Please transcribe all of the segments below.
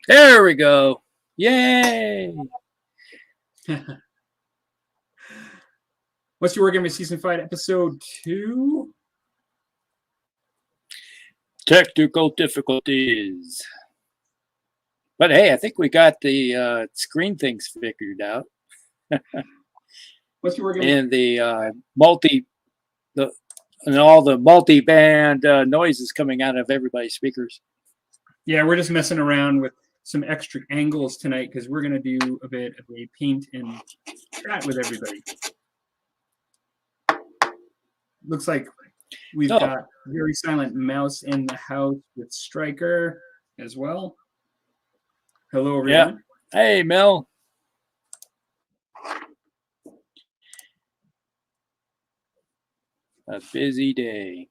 There we go. Yay! What's your Wargamers Season 5, Episode 2? Technical difficulties. But hey, I think we got the screen things figured out. What's your Wargamers? And the and all the multi-band noises coming out of everybody's speakers. Yeah, we're just messing around with some extra angles tonight because we're going to do a bit of a paint and chat with everybody. Looks like we've got Very Silent Mouse in the house with Striker as well. Hello, everyone. Yeah. Hey, Mel. A busy day.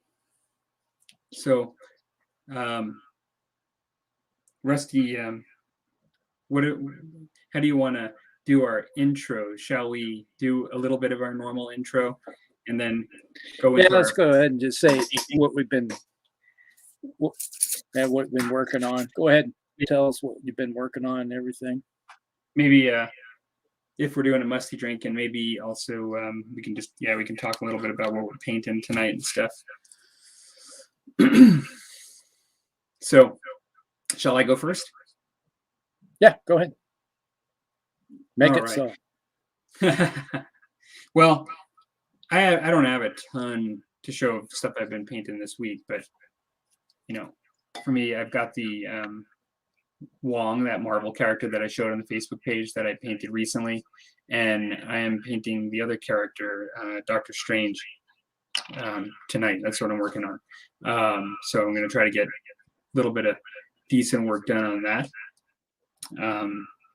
So, Rusty, how do you want to do our intro? Shall we do a little bit of our normal intro and then go into let's go ahead and just say what we've been working on. Go ahead and tell us what you've been working on and everything. Maybe if we're doing a musty drink, and maybe also we can talk a little bit about what we're painting tonight and stuff. So, shall I go first? Yeah, go ahead. Make it so. Well, I don't have a ton to show of stuff I've been painting this week, but for me, I've got the Wong, that Marvel character that I showed on the Facebook page that I painted recently, and I am painting the other character, Doctor Strange, tonight. That's what I'm working on. So I'm going to try to get a little bit of decent work done on that.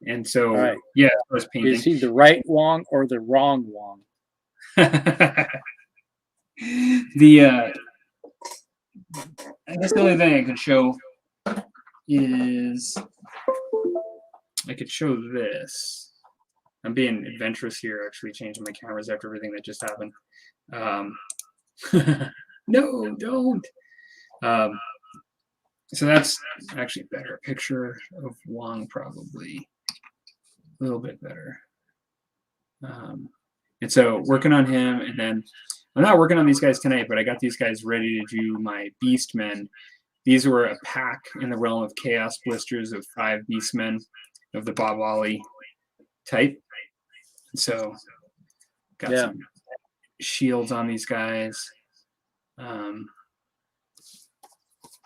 And so, right. Yeah, I was painting. Is he the right Wong or the wrong Wong? I guess the only thing I could show is I could show this. I'm being adventurous here, actually changing my cameras after everything that just happened. No, don't. So that's actually a better picture of Wong, probably a little bit better. And so working on him, and then I'm not working on these guys tonight, but I got these guys ready to do my Beastmen. These were a pack in the realm of Chaos blisters of 5 Beastmen of the Bob Ollie type. So got some shields on these guys.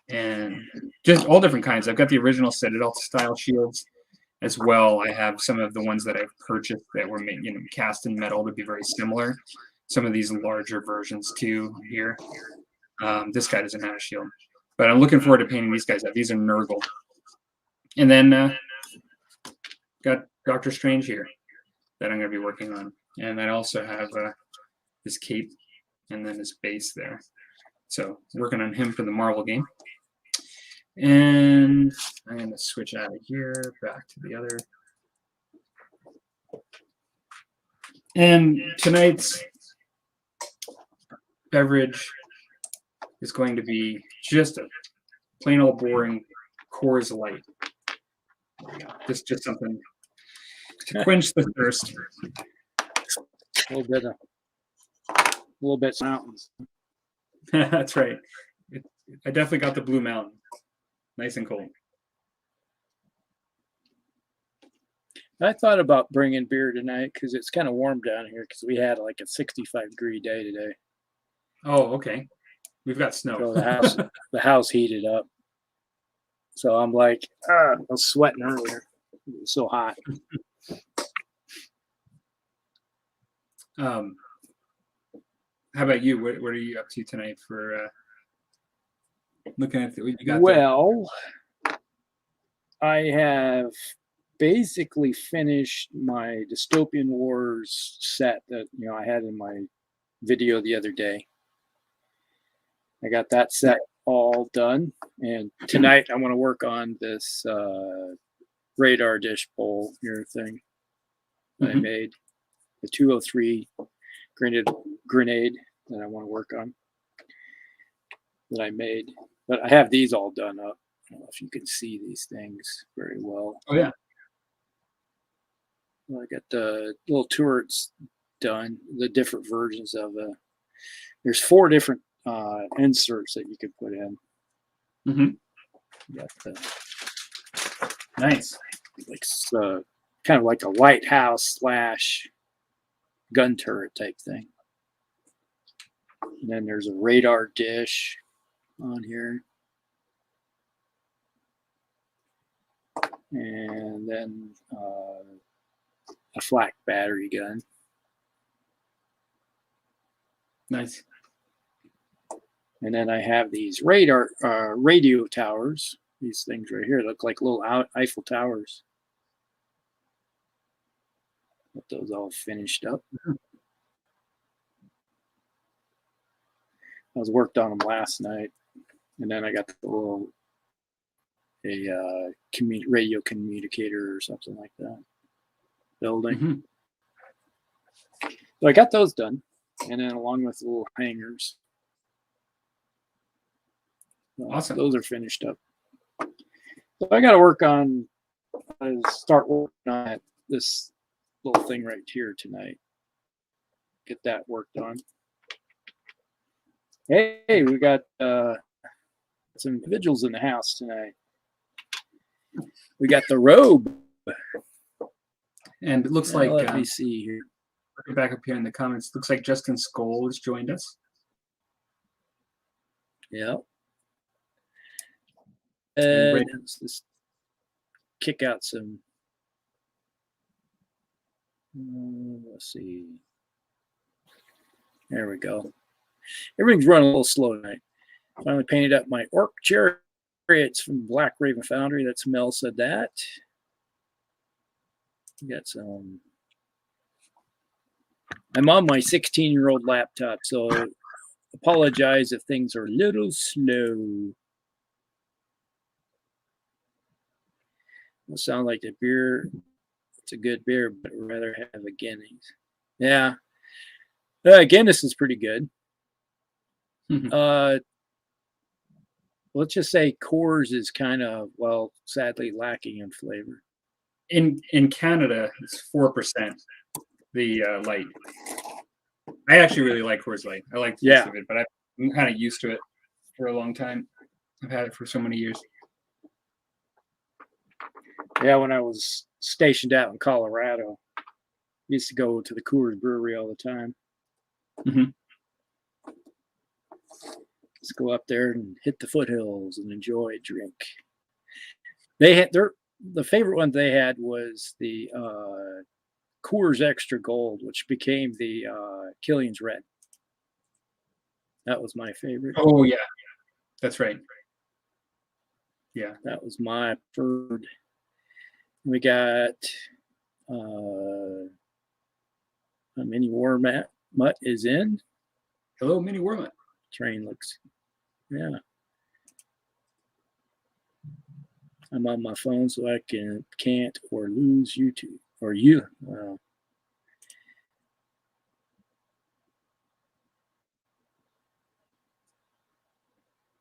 And just all different kinds. I've got the original Citadel style shields as well. I have some of the ones that I've purchased that were made, cast in metal to be very similar. Some of these larger versions too here. This guy doesn't have a shield, but I'm looking forward to painting these guys out. These are Nurgle. And then got Doctor Strange here that I'm going to be working on. And I also have his cape and then his base there. So working on him for the Marvel game. And I'm going to switch out of here back to the other. And tonight's beverage is going to be just a plain old boring Coors Light. Just something to quench the thirst. A little bit mountains. That's right. I definitely got the Blue Mountain. Nice and cold. I thought about bringing beer tonight because it's kind of warm down here because we had like a 65-degree day today. Oh, okay. We've got snow. So the house heated up. So I'm like, I was sweating earlier. It was so hot. How about you? What are you up to tonight for looking at what you got? Well, I have basically finished my Dystopian Wars set that I had in my video the other day. I got that set all done, and tonight I want to work on this radar dish bowl here thing that I made, the 203 grenade that I want to work on that I made. But I have these all done up. don't know if you can see these things very well. Oh yeah. I got the little turrets done, the different versions of there's 4 different inserts that you could put in. Mm-hmm. You got the Nice. like kind of like a lighthouse / gun turret type thing. And then there's a radar dish on here. And then a flak battery gun. Nice. And then I have these radio towers. These things right here look like little Eiffel Towers. Got those all finished up. I was worked on them last night, and then I got the little radio communicator or something like that building. Mm-hmm. So I got those done, and then along with the little hangers. Awesome. Those are finished up. So I got to start working on this little thing right here tonight. Get that worked on. Hey, we got some individuals in the house tonight. We got the robe. And it looks like, let me see here. Back up here in the comments, looks like Justin Skoll has joined us. Yeah. And let's just kick out some. Let's see. There we go. Everything's running a little slow tonight. Finally painted up my orc chariots from Black Raven Foundry. That's Mel said that. Got some. I'm on my 16-year-old laptop, so apologize if things are a little slow. It'll sound like the beer. It's a good beer, but I'd rather have a Guinness. Yeah. Guinness is pretty good. Let's just say Coors is kind of, sadly lacking in flavor. In Canada, it's 4%. The light. I actually really like Coors Light. I like the taste of it, but I'm kind of used to it for a long time. I've had it for so many years. Yeah, when I was stationed out in Colorado, I used to go to the Coors Brewery all the time. Mm-hmm. Just go up there and hit the foothills and enjoy a drink. They had the favorite one they had was the Coors Extra Gold, which became the Killian's Red. That was my favorite. Oh yeah, that's right. Yeah, that was my preferred. We got a mini war mutt is in. Hello, mini war mutt. Train looks, yeah. I'm on my phone, so I can't or lose YouTube or you.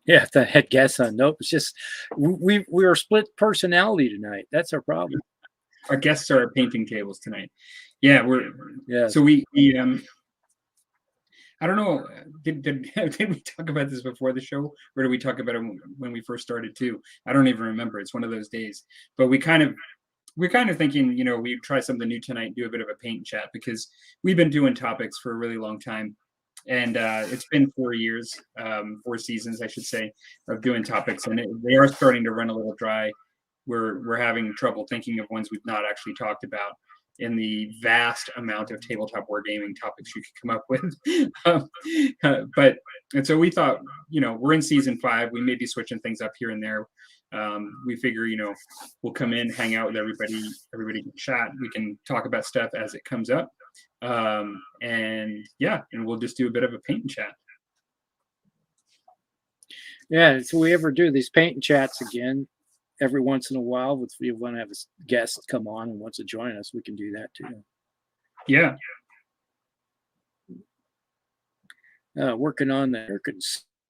Yeah, the head guess on. Nope, it's just we are split personality tonight. That's our problem. Our guests are at painting tables tonight. Yeah, yeah. So we I don't know. Did we talk about this before the show, or did we talk about it when we first started too? I don't even remember. It's one of those days. But we're kind of thinking, we'd try something new tonight, do a bit of a paint and chat, because we've been doing topics for a really long time. And it's been 4 years, 4 seasons, I should say, of doing topics, and they are starting to run a little dry. We're having trouble thinking of ones we've not actually talked about in the vast amount of tabletop wargaming topics you could come up with. And so we thought, we're in season 5. We may be switching things up here and there. We figure, we'll come in, hang out with everybody can chat. We can talk about stuff as it comes up. And we'll just do a bit of a paint and chat. Yeah, if we ever do these paint and chats again, every once in a while, if we want to have a guest come on and wants to join us, we can do that too. Yeah. Working on the air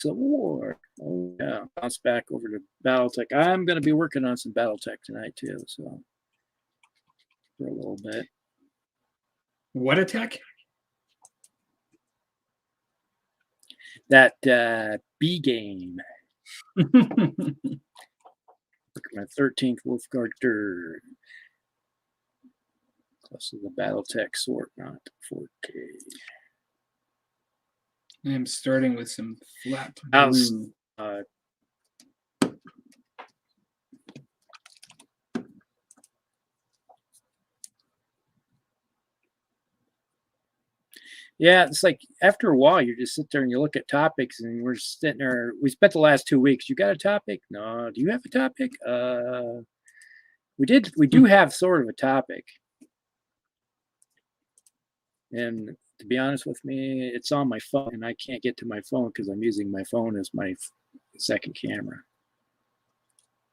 Civil War. Oh yeah, bounce back over to Battletech. I'm going to be working on some Battletech tonight too, so for a little bit. What a tech? That B game. My 13th Wolfguard third. Plus the Battletech sword, not 4K. I am starting with some flat House. blue. Yeah, it's like after a while, you just sit there and you look at topics, and we're sitting there. We spent the last 2 weeks. You got a topic? No. Do you have a topic? We do have sort of a topic. And to be honest with me, it's on my phone, and I can't get to my phone because I'm using my phone as my second camera.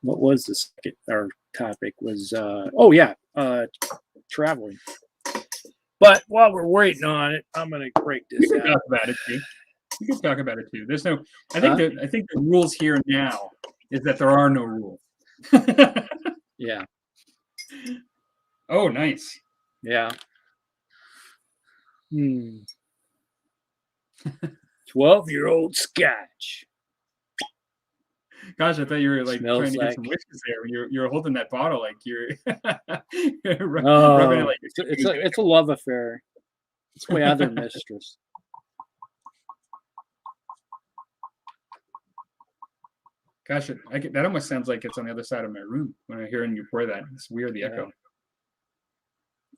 What was the second? Our topic was, traveling. But while we're waiting on it, I'm going to break this You can out. talk about it too. You can talk about it too. There's no. I think the rules here now is that there are no rules. Yeah. Oh, nice. Yeah. 12-year-old Scotch. Gosh, I thought you were like Smells trying to like... get some whiskeys there when you're holding that bottle like you're Oh, rubbing it like it's a love affair. It's my other mistress. Gosh, that almost sounds like it's on the other side of my room when I'm hearing you pour that. It's weird, the echo.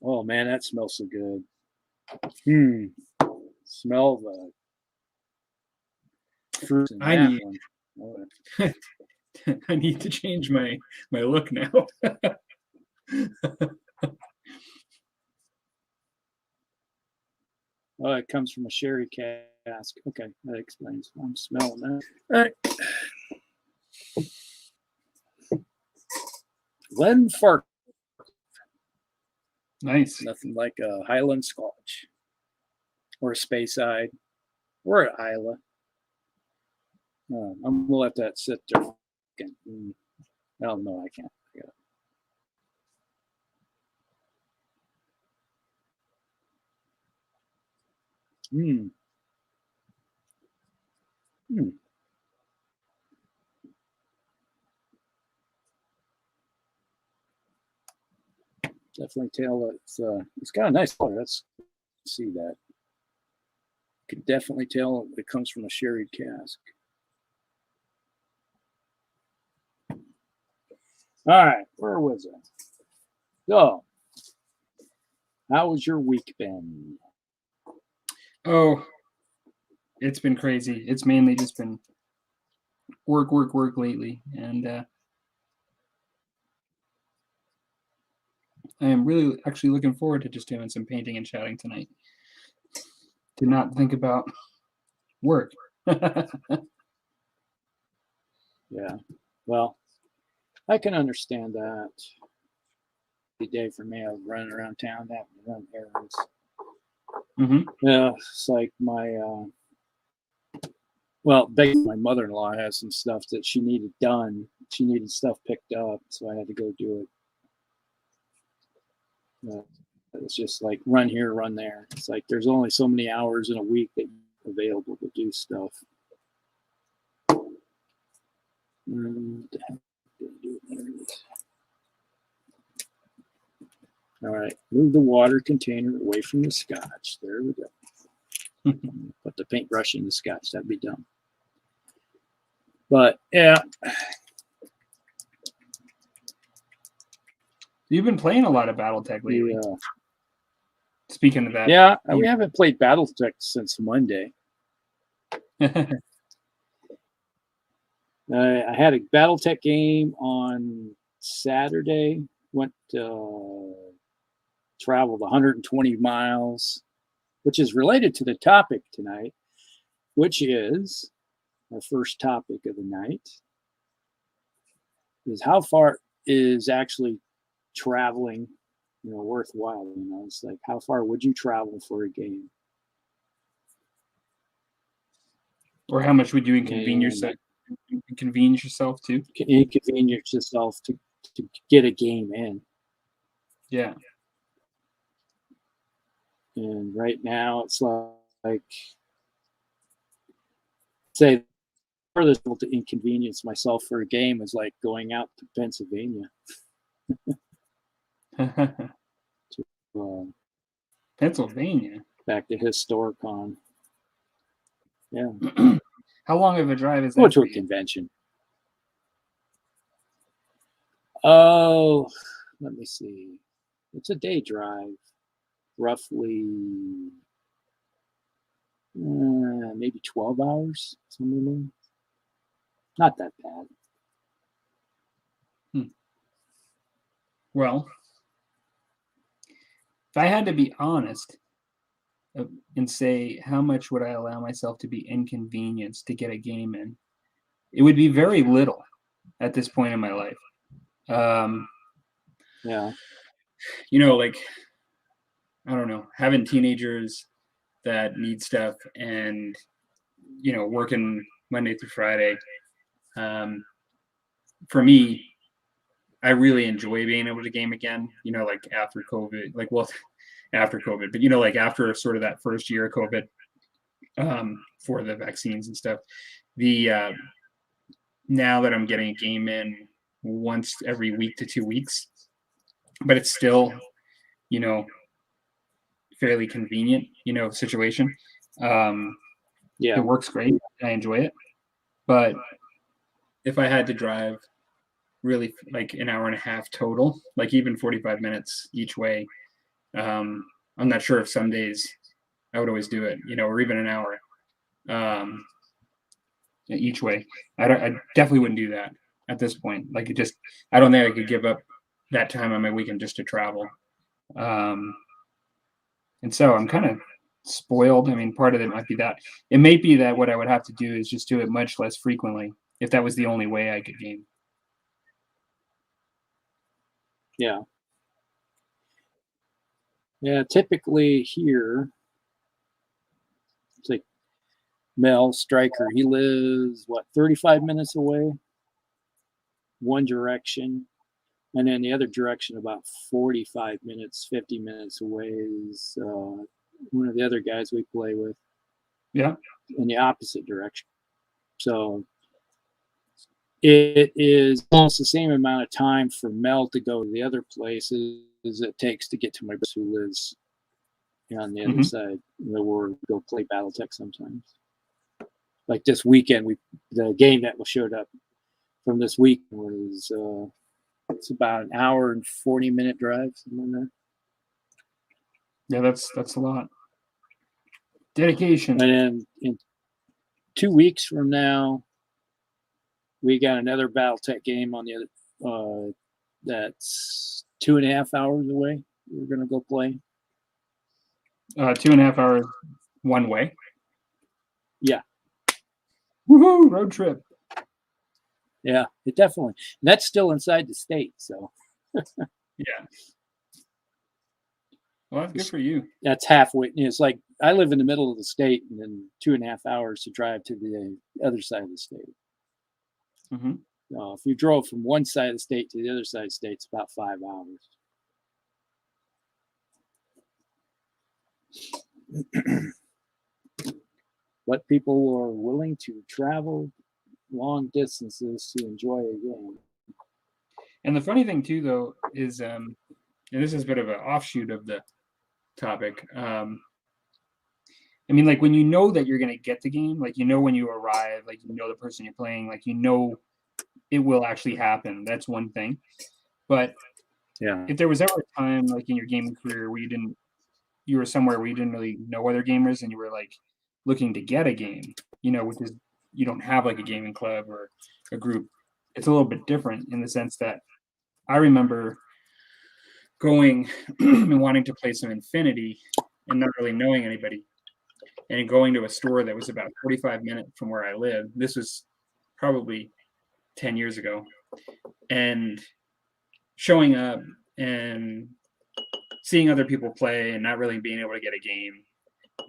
Oh man, that smells so good. Smell the fruit in that one. I need to change my look now. Oh, it comes from a sherry cask. Okay, that explains why I'm smelling that. All right. Glenfarclane. Nice. Nothing like a Highland Scotch or a Speyside or an Isla. I'm gonna let that sit there. Oh no, I can't. Definitely tell it's got a nice color. Let's see that. You can definitely tell it comes from a sherry cask. All right, where was I? So, how was your week been? Oh, it's been crazy. It's mainly just been work lately, and I am really actually looking forward to just doing some painting and chatting tonight. Did not think about work. Yeah, well, I can understand that. The day for me, I was running around town having to run errands. Yeah, it's like my my mother-in-law has some stuff that she needed done. She needed stuff picked up, so I had to go do it. It's just like run here, run there. It's like there's only so many hours in a week that you're available to do stuff. All right, move the water container away from the scotch. There we go. Put the paintbrush in the scotch. That'd be dumb. But yeah. You've been playing a lot of Battletech lately. Yeah. Speaking of that. Yeah, we haven't played Battletech since Monday. I had a Battletech game on Saturday. Went traveled 120 miles, which is related to the topic tonight, which is our first topic of the night. Is how far is actually traveling, worthwhile? It's like how far would you travel for a game? Or how much would you and inconvenience yourself too? inconvenience yourself to get a game in. Yeah. And right now it's like say furthest to inconvenience myself for a game is like going out to Pennsylvania. Pennsylvania. Back to Historicon. Yeah. How long of a drive is Go that? to a convention. Oh, let me see. It's a day drive, roughly maybe 12 hours, something like that. Not that bad. Well, if I had to be honest and say how much would I allow myself to be inconvenienced to get a game in, it would be very little at this point in my life. Yeah. You know, like, I don't know, having teenagers that need stuff and, you know, working Monday through Friday. For me, I really enjoy being able to game again, you know, like after COVID, like, well, after COVID, but, you know, like after sort of that first year of COVID, for the vaccines and stuff, the, now that I'm getting a game in once every week to 2 weeks, but it's still, you know, fairly convenient, you know, situation. Yeah. It works great. I enjoy it. But if I had to drive really like an hour and a half total, like even 45 minutes each way, I'm not sure if some days I would always do it, you know, or even an hour each way. I definitely wouldn't do that at this point. Like it just, I don't think I could give up that time on my weekend just to travel. And so I'm kind of spoiled. I mean, part of it might be that. It may be that what I would have to do is just do it much less frequently if that was the only way I could game. Yeah. Yeah. Typically here, it's like Mel Stryker. He lives, 35 minutes away, one direction. And then the other direction, about 45 minutes, 50 minutes away, is one of the other guys we play with. Yeah. In the opposite direction. So it is almost the same amount of time for Mel to go to the other places as it takes to get to my brother who lives on the other side, where we go play Battletech sometimes. Like this weekend, the game that showed up from this week was it's about an hour and 40-minute drive, something like that. Yeah, that's a lot. Dedication. And then in 2 weeks from now, we got another Battletech game on the other. That's 2.5 hours away. We're gonna go play. 2.5 hours one way. Yeah. Woohoo! Road trip. Yeah, it definitely. And that's still inside the state, so. Yeah. Well, that's good for you. That's halfway. It's like I live in the middle of the state, and then 2.5 hours to drive to the other side of the state. Mm-hmm. If you drove from one side of the state to the other side of the state, it's about 5 hours. But people are willing to travel long distances to enjoy a game. And the funny thing too, though, is, and this is a bit of an offshoot of the topic. I mean, like when you know that you're going to get the game, like you know when you arrive, like you know the person you're playing, like you know it will actually happen. That's one thing. But yeah, if there was ever a time, like in your gaming career, where you were somewhere where you didn't really know other gamers, and you were like looking to get a game, you know, which is you don't have like a gaming club or a group. It's a little bit different in the sense that I remember going and wanting to play some Infinity and not really knowing anybody, and going to a store that was about 45 minutes from where I live. This was probably 10 years ago, and showing up and seeing other people play and not really being able to get a game,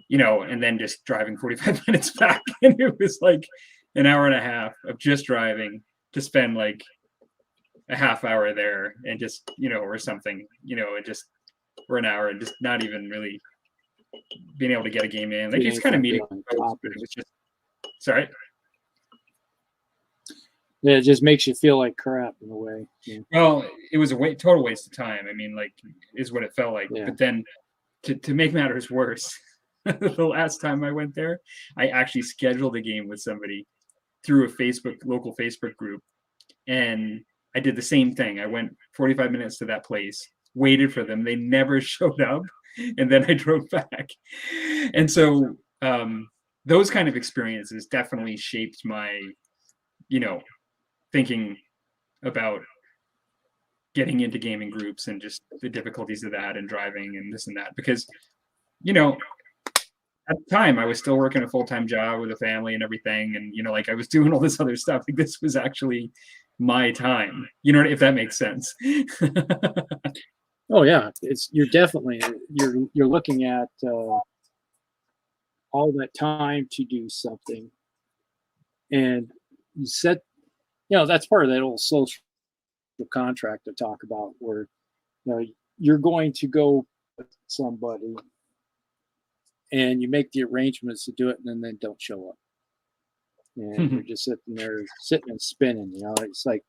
and then just driving 45 minutes back. And it was like an hour and a half of just driving to spend like a half hour there and just, or something, and just for an hour and just not even really being able to get a game in. Like it's kind of meeting folks, but it was just, sorry. Yeah, it just makes you feel like crap in a way. Yeah. Well, it was a total waste of time. I mean, like, is what it felt like. Yeah. But then to make matters worse, the last time I went there, I actually scheduled a game with somebody through a local Facebook group. And I did the same thing. I went 45 minutes to that place, waited for them. They never showed up. And then I drove back. And so those kind of experiences definitely shaped my, thinking about getting into gaming groups and just the difficulties of that and driving and this and that. Because, at the time I was still working a full-time job with a family and everything. And, like I was doing all this other stuff. Like this was actually my time, if that makes sense. Oh yeah. You're definitely, you're looking at all that time to do something. And you said, that's part of that old social contract to talk about where, you're going to go with somebody and you make the arrangements to do it and then they don't show up. And you're just sitting there, sitting and spinning, it's like,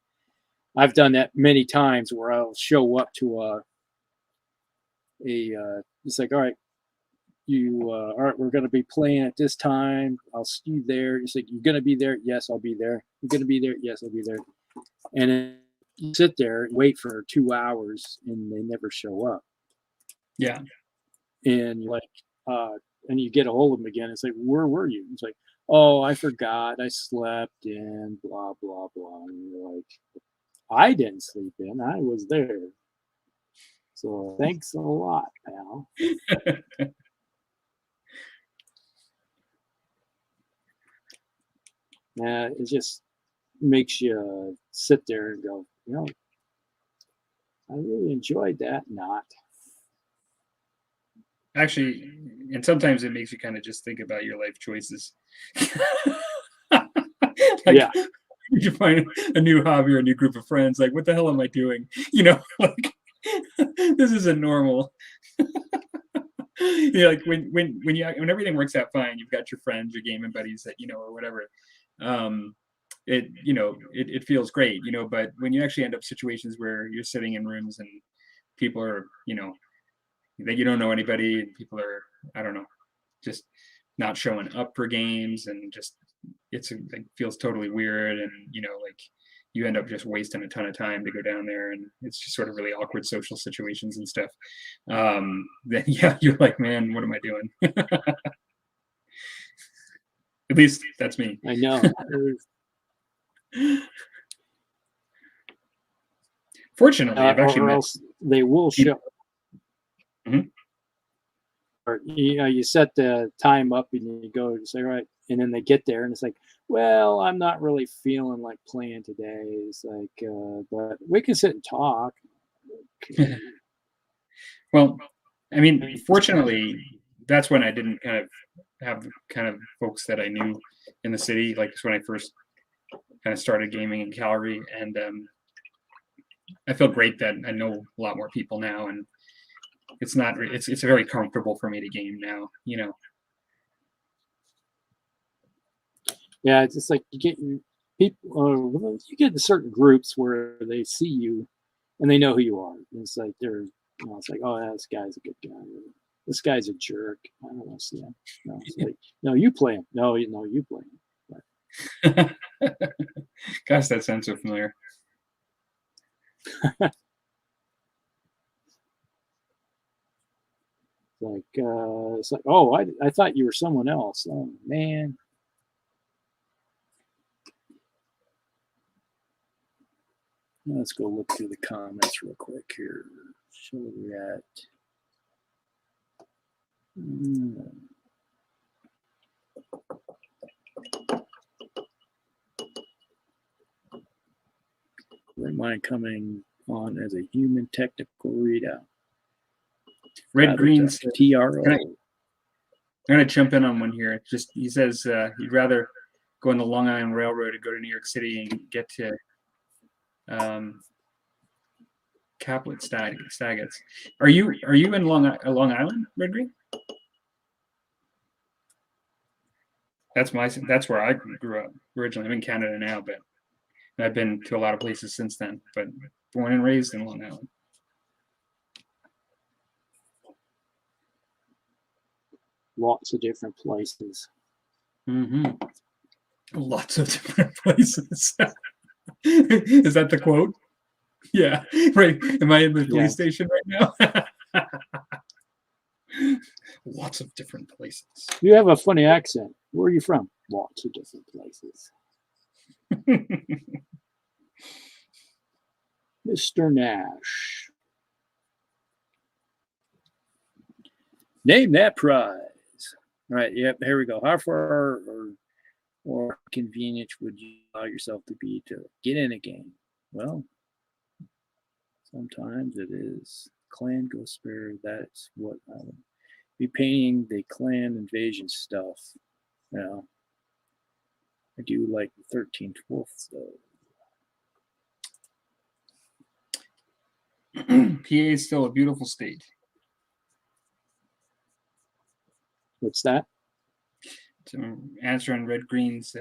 I've done that many times where I'll show up to it's like, all right, all right, we're going to be playing at this time. I'll see you there. It's like, you're going to be there? Yes, I'll be there. You're going to be there? Yes, I'll be there. And then you sit there and wait for 2 hours and they never show up. Yeah. And you're like, and you get a hold of them again. It's like, where were you? It's like, oh, I forgot. I slept in, blah, blah, blah. And you're like, I didn't sleep in. I was there. So thanks a lot, pal. It just makes you sit there and go, I really enjoyed that. Not. Actually, and sometimes it makes you kind of just think about your life choices. Yeah. You find a new hobby or a new group of friends. Like, what the hell am I doing? Like this isn't normal. Like when everything works out fine, you've got your friends, your gaming buddies that or whatever. It feels great, but when you actually end up situations where you're sitting in rooms and people are, that you don't know anybody and people are, I don't know, just not showing up for games and just it feels totally weird and like you end up just wasting a ton of time to go down there and it's just sort of really awkward social situations and stuff. Then yeah, you're like, man, what am I doing? At least that's me. I know. Fortunately, I've actually met. They will show. Mm-hmm. Or you set the time up and you go and say, all right, and then they get there and it's like, well, I'm not really feeling like playing today. It's like, but we can sit and talk. Okay. Well, I mean, fortunately, that's when I didn't kind of have the kind of folks that I knew in the city. Like it's when I first kind of started gaming in Calgary, and I feel great that I know a lot more people now, and it's very comfortable for me to game now. Yeah, it's just like you get people. You get in certain groups where they see you, and they know who you are. And it's like it's like, oh, this guy's a good guy. This guy's a jerk. I don't want to see him. No, it's like, no, you play him. No, you play him. Gosh, that sounds so familiar. It's like, oh, I thought you were someone else. Oh man. Let's go look through the comments real quick here. Show we at. Don't mind coming on as a human technical readout. Red Green TRO. I'm gonna jump in on one here. Just he says he'd rather go on the Long Island Railroad to go to New York City and get to Caplet Staggett's. Are you in Long Island, Red Green? That's where I grew up originally. I'm in Canada now, but I've been to a lot of places since then. But born and raised in Long Island. Lots of different places. Mm-hmm. Lots of different places. Is that the quote? Yeah, right. Am I in the police station right now? Lots of different places. You have a funny accent. Where are you from? Lots of different places. Mr. Nash. Name that prize. All right, yep, here we go. How far or convenient would you allow yourself to be to get in a game? Well, sometimes it is clan go spare. That's what I would be painting the clan invasion stuff. Now, I do like the 13th Wolf though. PA is still a beautiful state. What's that? To answer on Red Green's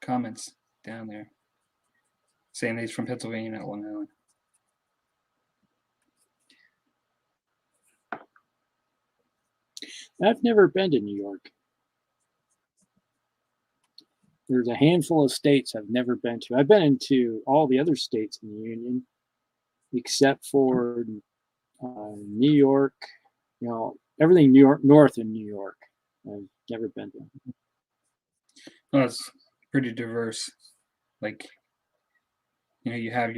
comments down there, saying that he's from Pennsylvania, not Long Island. I've never been to New York. There's a handful of states I've never been to. I've been into all the other states in the Union, except for New York. You know, everything New York, north in New York. I've never been to. Well, it's pretty diverse. Like, you know, you have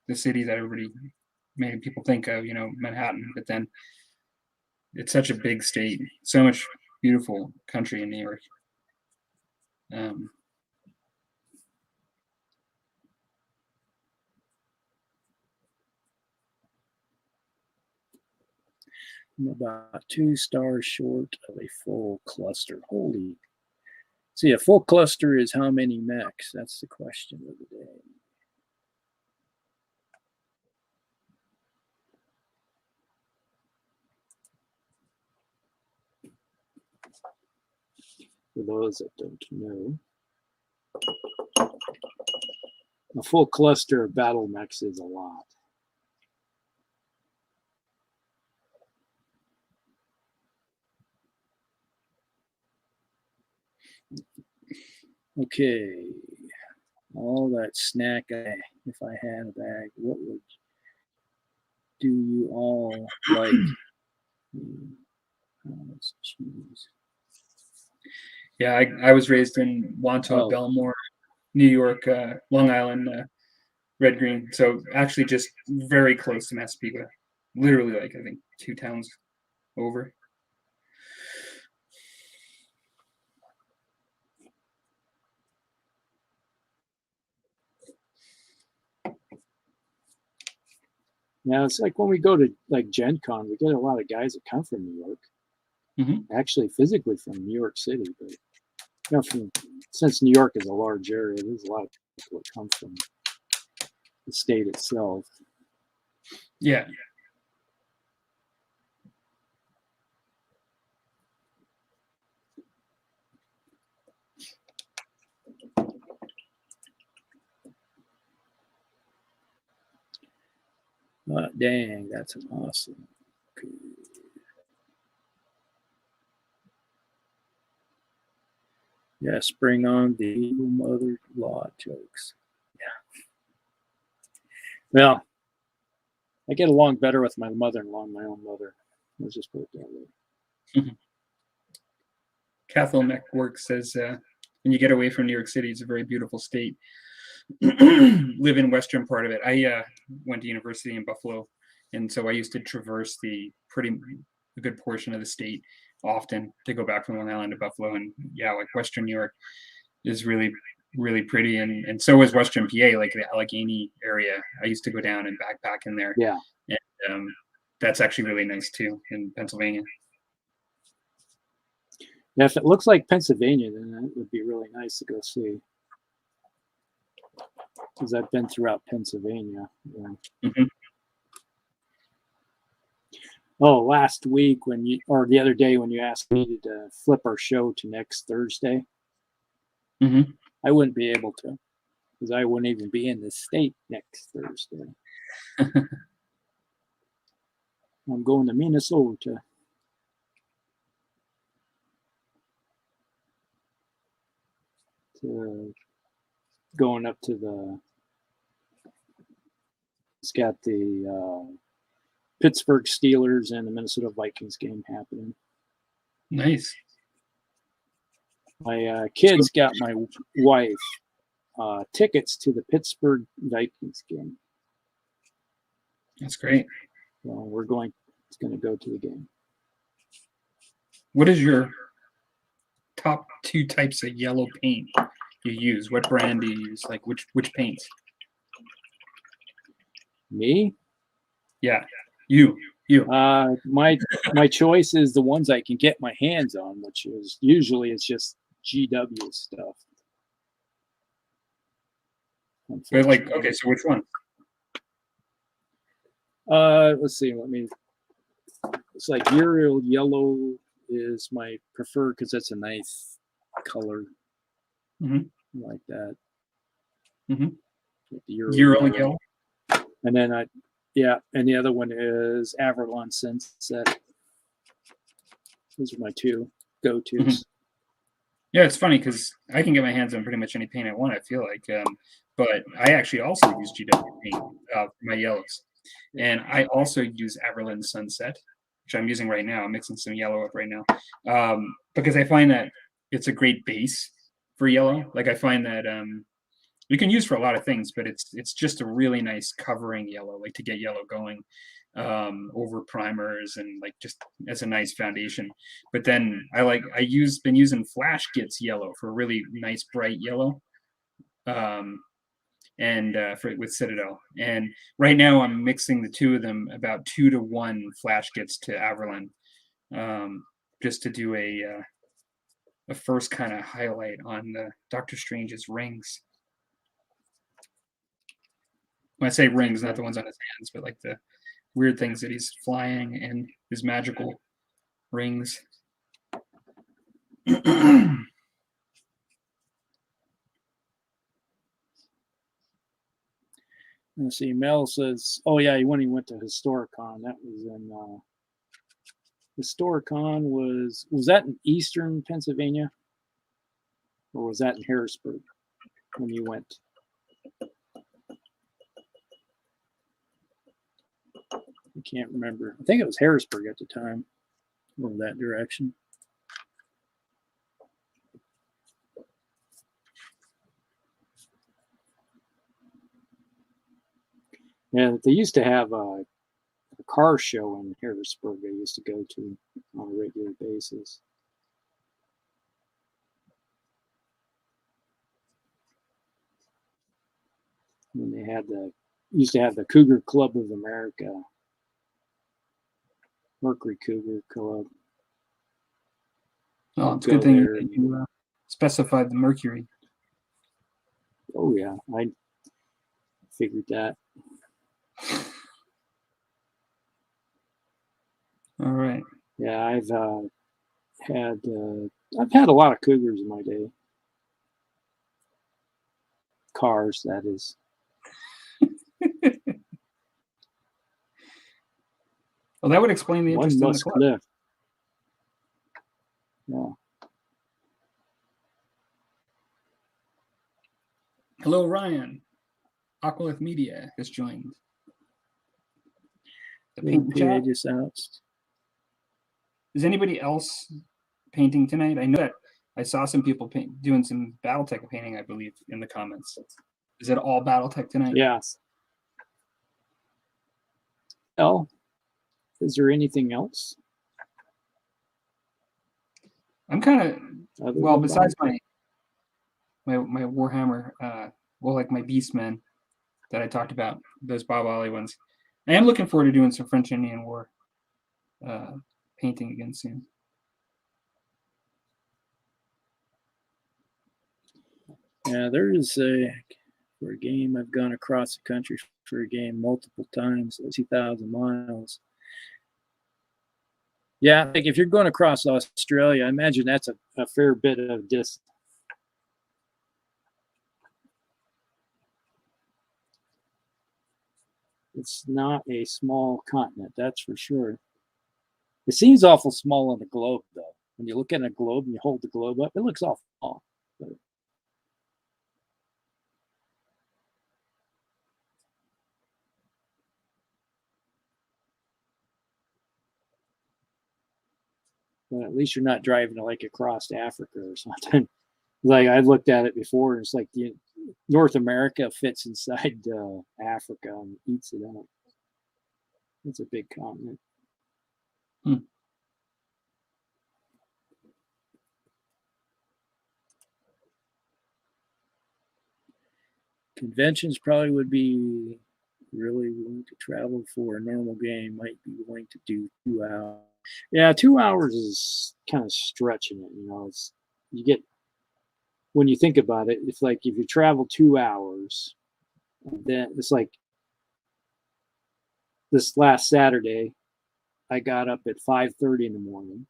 the city that everybody, many people think of, you know, Manhattan, but then it's such a big state, so much beautiful country in New York. I'm about 2 stars short of a full cluster. Holy. See, a full cluster is how many mechs? That's the question of the day. For those that don't know, a full cluster of battle mechs is a lot. Okay, all that snack, if I had a bag, what would do you all like? Let's choose. Yeah, I was raised in Wantagh, Belmore, New York, Long Island, Red Green. So actually just very close to Massapequa. Literally, like, I think 2 towns over. Now it's like when we go to like Gen Con, we get a lot of guys that come from New York. Mm-hmm. Actually, physically from New York City, but you know, since New York is a large area, there's a lot of people that come from the state itself. Yeah. Dang, that's an awesome. Okay. Yeah, spring on the evil mother law jokes. Yeah. Well, I get along better with my mother-in-law and my own mother. Let's just put it that way. Mm-hmm. Cathal Network says, when you get away from New York City, it's a very beautiful state. Live in western part of it. I went to university in Buffalo, and so I used to traverse a good portion of the state often to go back from Long Island to Buffalo. And yeah, like western New York is really, really pretty, and so is western PA, like the Allegheny area. I used to go down and backpack in there. Yeah, and that's actually really nice too in Pennsylvania. Yeah, if it looks like Pennsylvania, then that would be really nice to go see. Because I've been throughout Pennsylvania. Yeah. Mhm. Oh, last week or the other day when you asked me to flip our show to next Thursday, Mhm. I wouldn't be able to because I wouldn't even be in the state next Thursday. I'm going to Minnesota. Going up to it's got the Pittsburgh Steelers and the Minnesota Vikings game happening. Nice. My kids got my wife tickets to the Pittsburgh Vikings game. That's great. So we're going to go to the game. What is your top 2 types of yellow paint you use? What brand do you use? Like which paints? Me? Yeah, you. My choice is the ones I can get my hands on, which is usually it's just GW stuff. But like, okay, so which one? Let's see. It's like Ural yellow is my preferred because that's a nice color. Mhm. Like that. Mhm. Ural yellow. And then and the other one is Avalon Sunset. Those are my 2 go-tos. Mhm. Yeah, it's funny because I can get my hands on pretty much any paint I want, I feel like. But I actually also use GW paint for my yellows. And I also use Avalon Sunset, which I'm using right now. I'm mixing some yellow up right now. Because I find that it's a great base for yellow. Like I find that you can use for a lot of things, but it's just a really nice covering yellow, like to get yellow going over primers and like just as a nice foundation. But then been using Flash Gits yellow for a really nice bright yellow, and with Citadel. And right now I'm mixing the 2 of them about 2-to-1 Flash Gits to Averland, just to do a first kind of highlight on the Doctor Strange's rings. When I say rings, not the ones on his hands, but like the weird things that he's flying and his magical rings. Let's see. Mel says, "Oh yeah, when he went to Historicon, that was in Historicon was that in Eastern Pennsylvania, or was that in Harrisburg when you went?" I can't remember. I think it was Harrisburg at the time, or that direction. Yeah, they used to have a car show in Harrisburg I used to go to on a regular basis. When they used to have the Cougar Club of America, Mercury Cougar Club. Oh, it's a good thing you specified the Mercury. Oh yeah, I figured that. All right. Yeah, I've had a lot of Cougars in my day. Cars, that is. Well, that would explain the interest in the club. Cliff. Yeah. Hello, Ryan. Aqualith Media has joined. The paint chat. Just out. Is anybody else painting tonight? I know that I saw some people doing some Battletech painting, I believe, in the comments. Is it all Battletech tonight? Yes. Well, is there anything else? I'm kind of besides my Warhammer, like my Beastmen that I talked about, those Bob Ollie ones. I am looking forward to doing some French Indian War painting again soon. Yeah, there is for a game I've gone across the country for a game multiple times, 2,000 miles. Yeah, like if you're going across Australia, I imagine that's a fair bit of distance. It's not a small continent, that's for sure. It seems awful small on the globe, though. When you look at a globe and you hold the globe up, it looks awful small. But at least you're not driving like across Africa or something. Like I've looked at it before, and it's like North America fits inside Africa and eats it up. It's a big continent. Conventions probably would be really willing to travel for a normal game. Might be willing to do 2 hours. Yeah, 2 hours is kind of stretching it. It's you get when you think about it. It's like if you travel 2 hours, then it's like this last Saturday. I got up at 5:30 in the morning,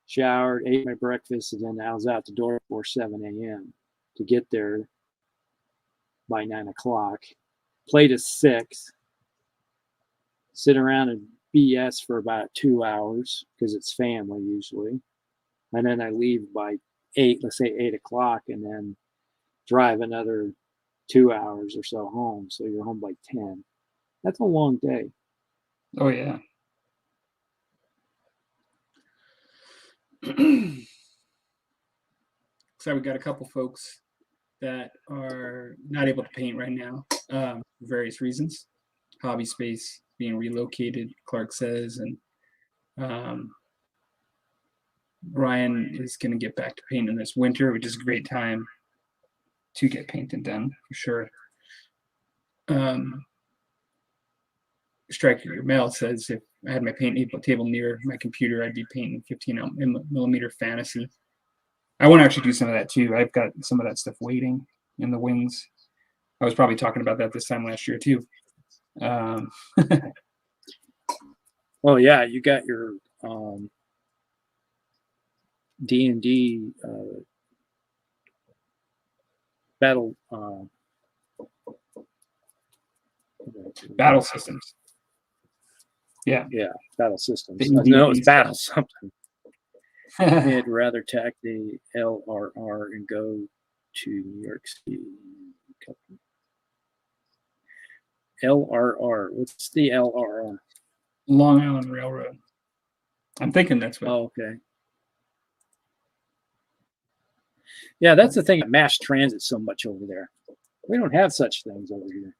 showered, ate my breakfast, and then I was out the door before 7 a.m. to get there by 9 o'clock. Played at 6, sit around and BS for about 2 hours because it's family usually. And then I leave by 8, let's say 8 o'clock, and then drive another 2 hours or so home. So you're home by 10. That's a long day. Oh, yeah. So we got a couple folks that are not able to paint right now for various reasons. Hobby space being relocated, Clark says, and Brian is going to get back to painting this winter, which is a great time to get painting done for sure. Striker Your Mail says if I had my paint table near my computer, I'd be painting 15mm fantasy. I want to actually do some of that too. I've got some of that stuff waiting in the wings. I was probably talking about that this time last year too. Oh yeah, you got your D&D battle battle systems. Yeah, battle systems. No, it's battle something. I'd rather tack the LRR and go to New York City. LRR. What's the LRR? Long Island Railroad. I'm thinking that's what. Oh, okay. Yeah, that's the thing. Mass transit so much over there. We don't have such things over here.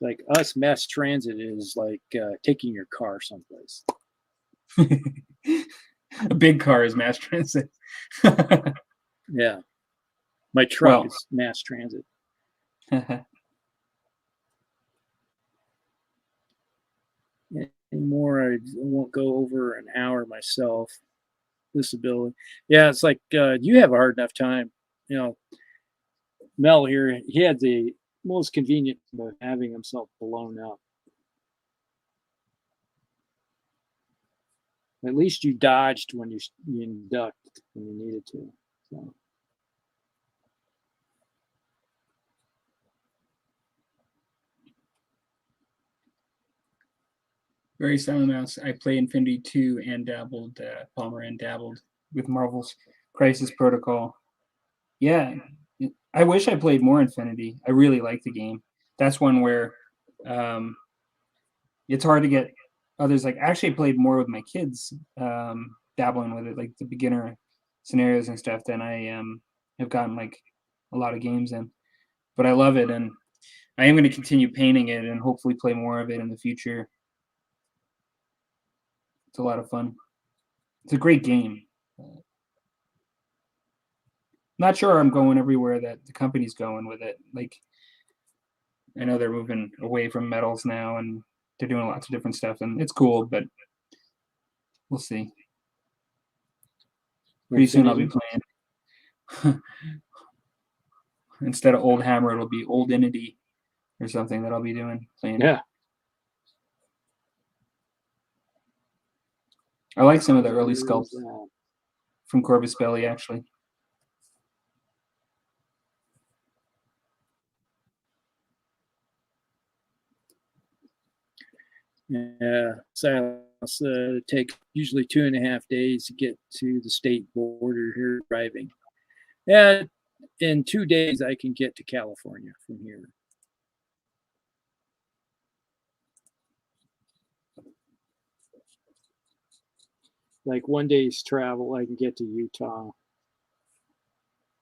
Like us, mass transit is like taking your car someplace. A big car is mass transit. Yeah. My truck is mass transit. Anymore, I won't go over an hour myself. Disability. Yeah, it's like you have a hard enough time. Mel here, he had the most convenient of having himself blown up. At least you dodged when you ducked when you needed to. So. Very Silent Mouse. I play Infinity 2 and dabbled, Palmer and dabbled with Marvel's Crisis Protocol. Yeah, I wish I played more Infinity. I really like the game. That's one where it's hard to get others. Like, actually, I played more with my kids, dabbling with it, like the beginner scenarios and stuff, than I have gotten like a lot of games in. But I love it, and I am going to continue painting it and hopefully play more of it in the future. It's a lot of fun. It's a great game. Not sure I'm going everywhere that the company's going with it. Like, I know they're moving away from metals now and they're doing lots of different stuff, and it's cool, but we'll see. Pretty soon I'll be Infinity. playing. Instead of Old Hammer, it'll be Old Inity or something that I'll be playing. Yeah. I like some of the early Where sculpts is that? from Corvus Belli, actually. Yeah, so take usually 2.5 days to get to the state border here driving. Yeah, in 2 days I can get to California from here. Like 1 day's travel, I can get to Utah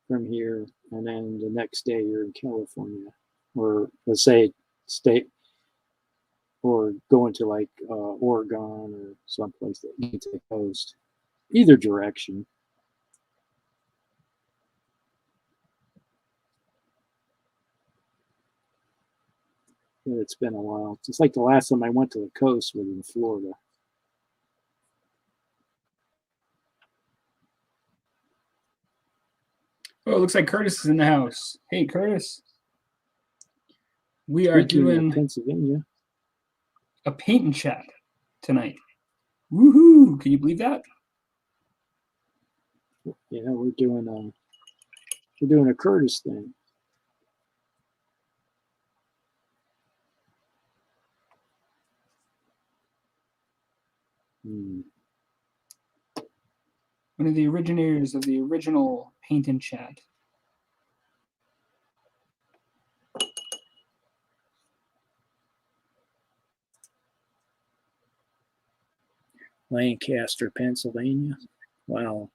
from here, and then the next day you're in California, or let's say state, or going to like Oregon or someplace that needs the coast. Either direction. But it's been a while. It's like the last time I went to the coast was in Florida. Oh, it looks like Curtis is in the house. Hey, Curtis. We are Speaking of doing Pennsylvania, a paint and chat tonight. Woohoo! Can you believe that? yeah, we're doing a Curtis thing. Hmm. One of the originators of the original paint and chat. Lancaster, Pennsylvania. Wow.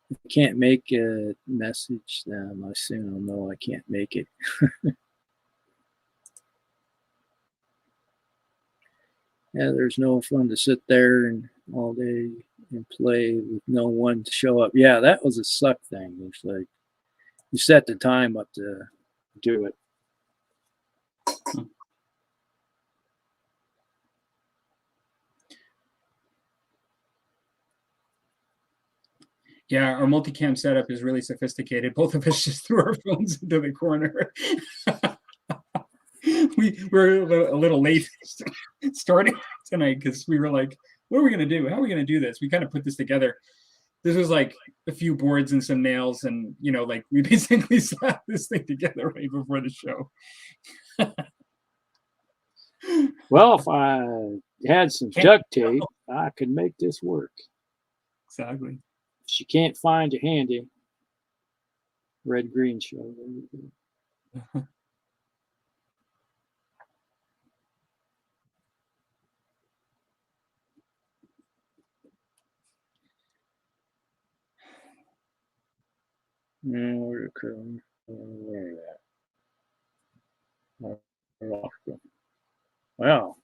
If I can't make a message, then I soon will know I can't make it. Yeah, there's no fun to sit there and all day and play with no one to show up. Yeah, that was a suck thing. It's like you set the time up to do it. Yeah, our multicam setup is really sophisticated. Both of us just threw our phones into the corner. We're a little late starting tonight because we were like, what are we going to do? How are we going to do this? We kind of put this together. This was like a few boards and some nails, and like we basically slapped this thing together right before the show. Well, if I had some duct tape, I could make this work. Exactly. If she can't find it handy, red green show. Where wow,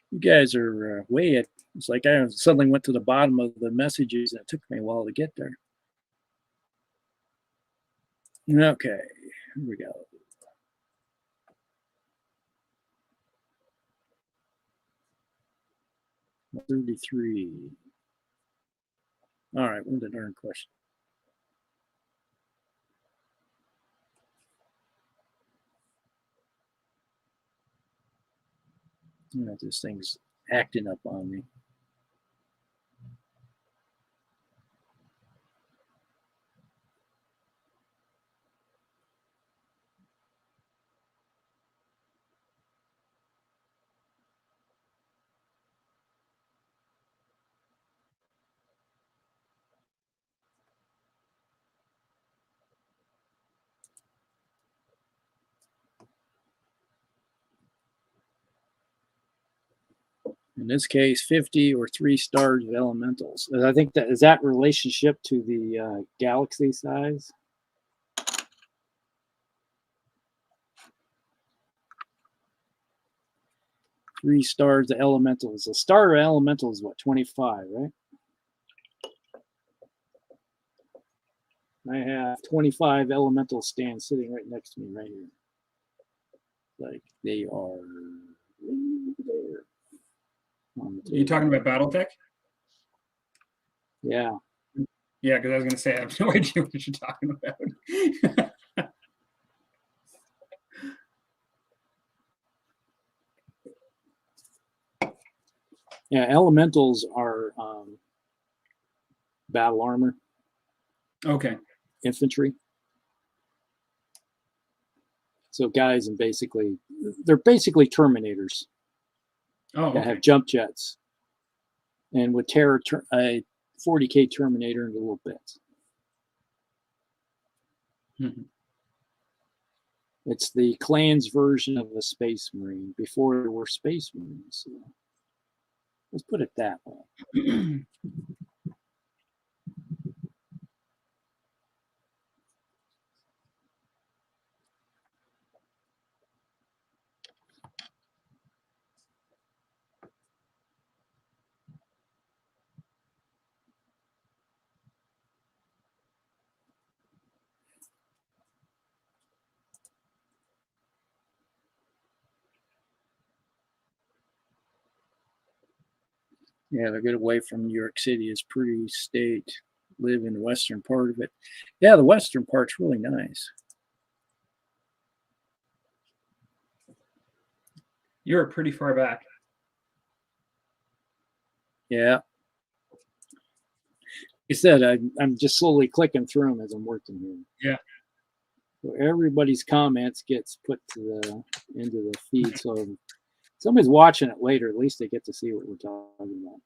you guys are way at. It's like I suddenly went to the bottom of the messages, and it took me a while to get there. Okay, here we go. $33. All right, what's the darn question? This thing's acting up on me. In this case, 50 or 3 stars of elementals. And I think that is that relationship to the galaxy size. Three stars of elementals. A star of elemental is what, 25, right? I have 25 elemental stands sitting right next to me right here. Like they are right there. Are you talking about Battletech? Yeah. Yeah, because I was going to say, I have no idea what you're talking about. Yeah, elementals are battle armor, Okay. infantry. So guys, and they're basically Terminators Oh, that okay. have jump jets, and would tear a 40K Terminator into little bits. Mm-hmm. It's the Klan's version of a Space Marine before there were Space Marines. So let's put it that way. Yeah, they're good away from New York City. It's pretty state. Live in the western part of it. Yeah, the western part's really nice. You're pretty far back. Yeah. Like I said, I'm just slowly clicking through them as I'm working here. Yeah. So everybody's comments gets put to into the feed. So if somebody's watching it later, at least they get to see what we're talking about.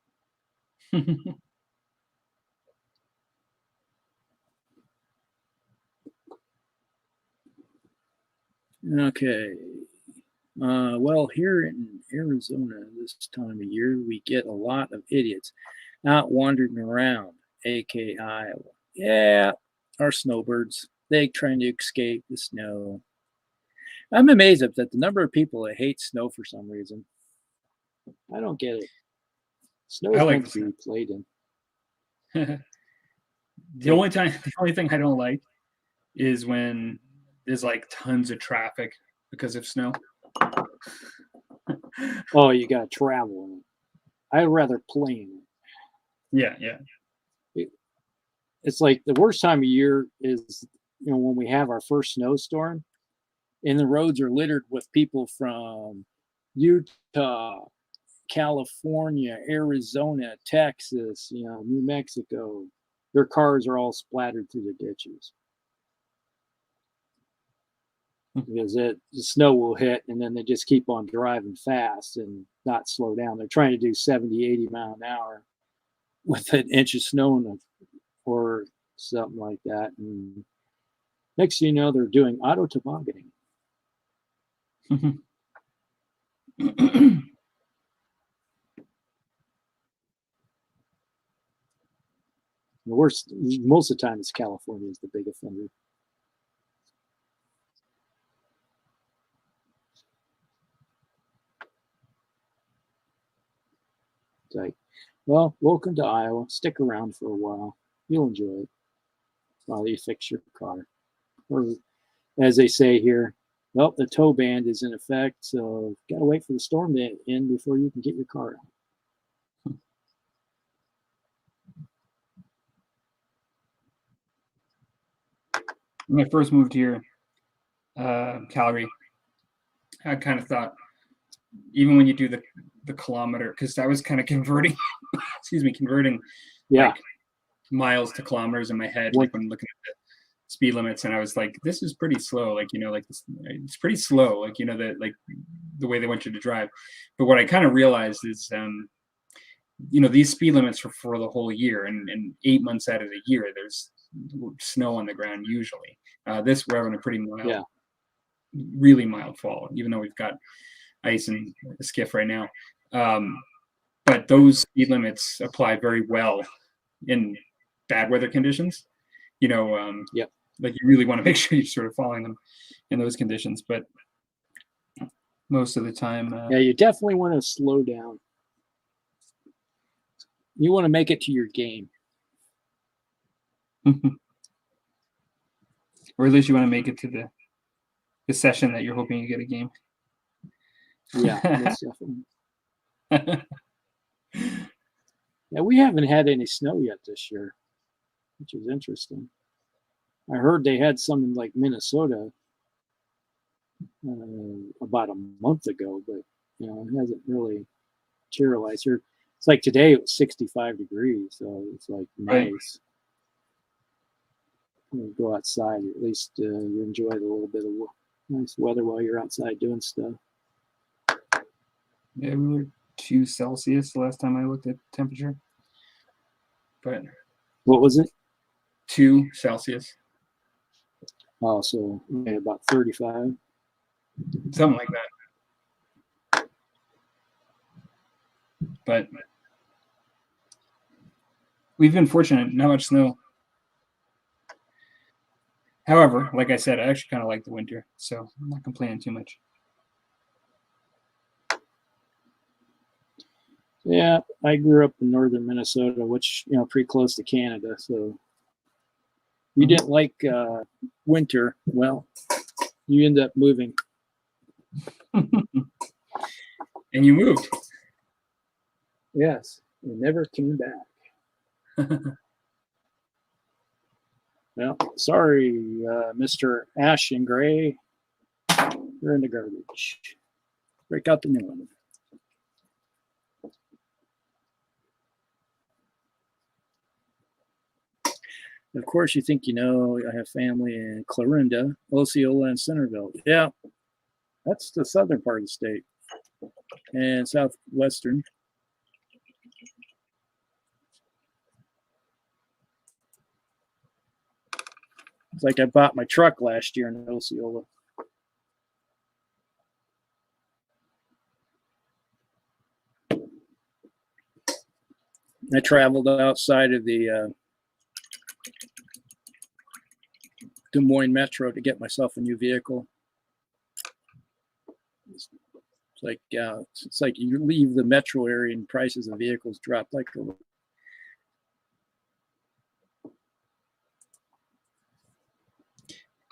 Okay. Well, here in Arizona this time of year, we get a lot of idiots out wandering around, aka Iowa. Yeah, our snowbirds. They trying to escape the snow. I'm amazed at the number of people that hate snow for some reason. I don't get it. Snow is meant to be played in. The only thing I don't like is when there's like tons of traffic because of snow. Oh, you got to travel in it. I'd rather play in Yeah. it. It's like the worst time of year is, when we have our first snowstorm and the roads are littered with people from Utah, California, Arizona, Texas, New Mexico. Their cars are all splattered through the ditches because the snow will hit, and then they just keep on driving fast and not slow down. They're trying to do 70, 80 mile an hour with an inch of snow or something like that. And next thing you know, they're doing auto tobogganing. The worst, most of the time, it's California is the big offender. It's like, well, welcome to Iowa. Stick around for a while. You'll enjoy it while you fix your car. Or, as they say here, well, the tow ban is in effect, so got to wait for the storm to end before you can get your car out. When I first moved here, Calgary, I kind of thought, even when you do the kilometer, because I was kind of converting, converting like miles to kilometers in my head, like when looking at the speed limits, and I was like, this is pretty slow, like it's pretty slow, like the way they want you to drive. But what I kind of realized is these speed limits are for the whole year, and 8 months out of the year there's snow on the ground usually. This we're having a pretty mild, really mild fall, even though we've got ice and a skiff right now. But those speed limits apply very well in bad weather conditions. Like you really want to make sure you're sort of following them in those conditions. But most of the time, you definitely want to slow down. You want to make it to your game. Or at least you want to make it to the session that you're hoping you get a game. Yeah, most definitely. Yeah, we haven't had any snow yet this year. which is interesting. I heard they had some in like Minnesota about a month ago, but you know, it hasn't really materialized here. It's like today it was 65 degrees, so it's like nice. You go outside, at least you enjoy a little bit of nice weather while you're outside doing stuff. Yeah, we were 2 Celsius the last time I looked at temperature. But what was it? 2 Celsius. Oh, so about 35. Something like that. But we've been fortunate, not much snow. However, like I said, I actually kind of like the winter, so I'm not complaining too much. Yeah, I grew up in northern Minnesota, which, you know, pretty close to Canada. So you didn't like winter. Well, you end up moving. And you moved. Yes, you never came back. Well, sorry, Mr. Ash and Gray. You're in the garbage. Break out the new one. Of course, you think you know I have family in Clarinda, Osceola, and Centerville. Yeah, that's the southern part of the state. And southwestern. It's like I bought my truck last year in Osceola. I traveled outside of the Des Moines Metro to get myself a new vehicle. It's like you leave the metro area and prices of vehicles drop like a.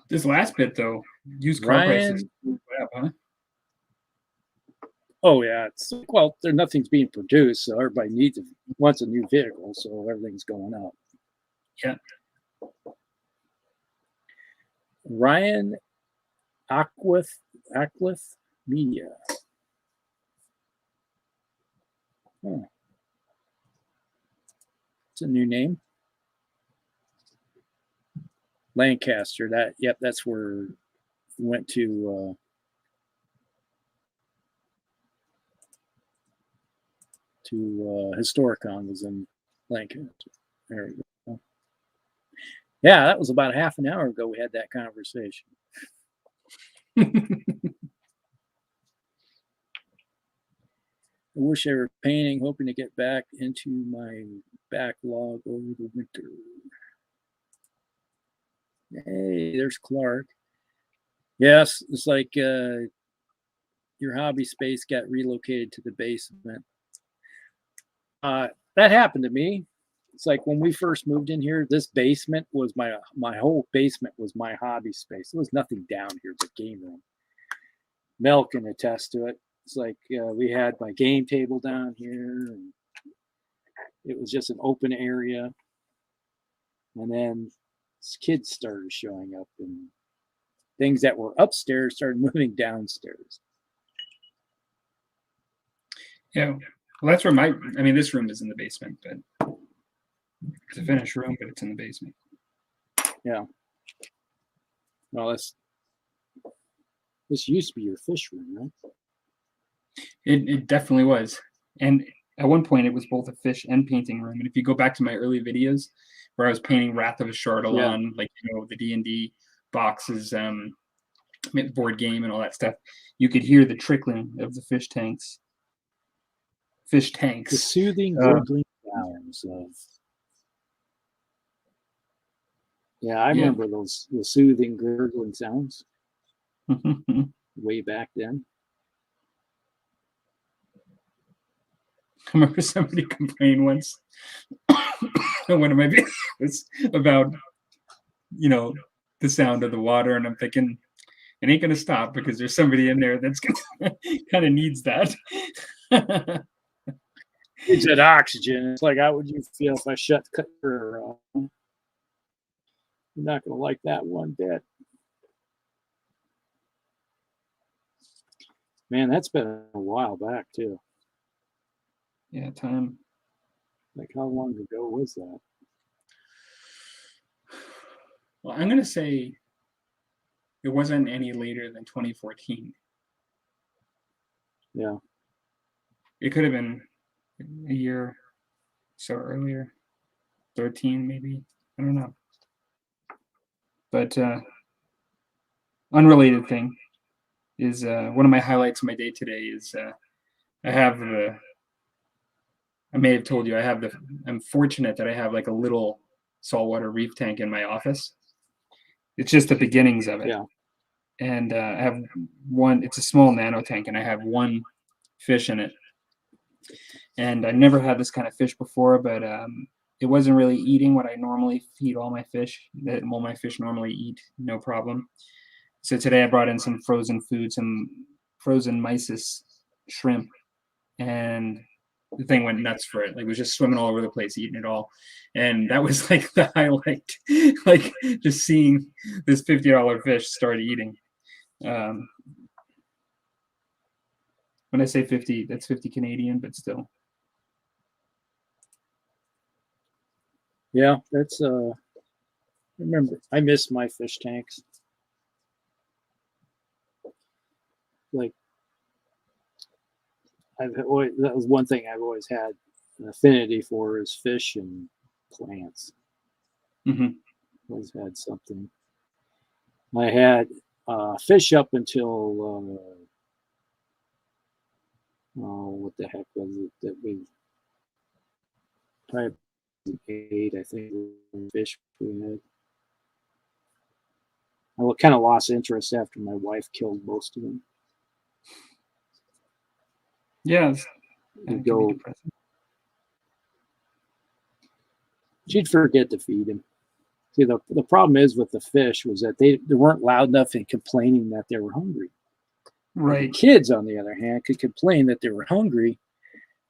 This last bit though, used car prices went up, huh? Oh yeah, it's well, nothing's being produced, so everybody wants a new vehicle, so everything's going up. Yeah. Ryan Ackworth Media. Oh. It's a new name. Lancaster. That's where we went to Historicon was in Lancaster. There we go. Yeah, that was about half an hour ago we had that conversation. I wish I were painting, hoping to get back into my backlog over the winter. Hey, there's Clark. Yes, it's like your hobby space got relocated to the basement. That happened to me. It's like when we first moved in here, this basement was my whole basement was my hobby space. There was nothing down here but game room. Mel can attest to it. It's like we had my game table down here, and it was just an open area. And then kids started showing up, and things that were upstairs started moving downstairs. Yeah, well, that's where this room is in the basement, but it's a finished room, but it's in the basement. Yeah. Well, this used to be your fish room, right? It definitely was. And at one point, it was both a fish and painting room. And if you go back to my early videos where I was painting Wrath of Ashardalon, like, you know, the D&D boxes, board game and all that stuff, you could hear the trickling of the fish tanks. The soothing, gurgling sounds of. Yeah, I remember the soothing, gurgling sounds way back then. I remember somebody complained once in one of my videos about, you know, the sound of the water, and I'm thinking it ain't gonna stop because there's somebody in there that's gonna kind of needs that. It's that oxygen. It's like, how would you feel if I shut the cutter off? You're not going to like that one bit. Man, that's been a while back, too. Yeah, time. Like, how long ago was that? Well, I'm going to say it wasn't any later than 2014. Yeah. It could have been a year so earlier. 13 maybe. I don't know. But unrelated thing is one of my highlights of my day today is I have the I may have told you I'm fortunate that I have like a little saltwater reef tank in my office. It's just the beginnings of it. Yeah. And I have one, it's a small nano tank, and I have one fish in it. And I never had this kind of fish before, but it wasn't really eating what I normally feed all my fish, that all my fish normally eat, no problem. So today I brought in some frozen food, some frozen mysis shrimp, and the thing went nuts for it. Like, it was just swimming all over the place, eating it all. And that was like the highlight, like just seeing this $50 fish start eating. When I say 50, that's 50 Canadian, but still. Yeah, that's remember, I miss my fish tanks. Like, that was one thing I've always had an affinity for, is fish and plants. Mm-hmm. Always had something. I had fish up until what the heck was it that we probably 8, I think, fish we had. I kind of lost interest after my wife killed most of them. Yeah, You'd go. She'd forget to feed him. See, the problem is with the fish was that they weren't loud enough in complaining that they were hungry. Right. The kids, on the other hand, could complain that they were hungry.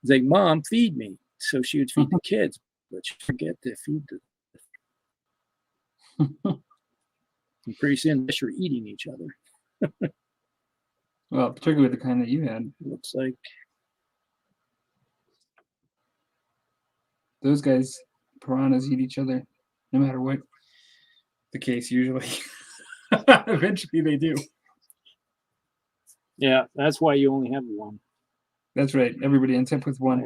It's like, Mom, feed me. So she would feed the kids, but she'd forget to feed them. And pretty soon, the fish were eating each other. Well, particularly the kind that you had. Looks like those guys, piranhas, eat each other, no matter what the case. Usually, eventually they do. Yeah, that's why you only have one. That's right. Everybody ends up with one.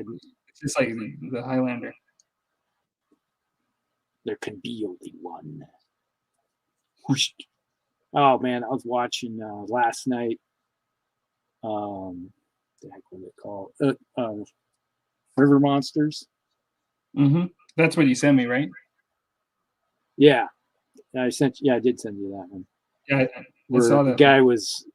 It's just like the Highlander. There can be only one. Whoosh. Oh man, I was watching last night. What the heck was it called? River Monsters. Mm-hmm. That's what you sent me, right? Yeah, I sent. Yeah, I did send you that one. Yeah, I saw that. The guy was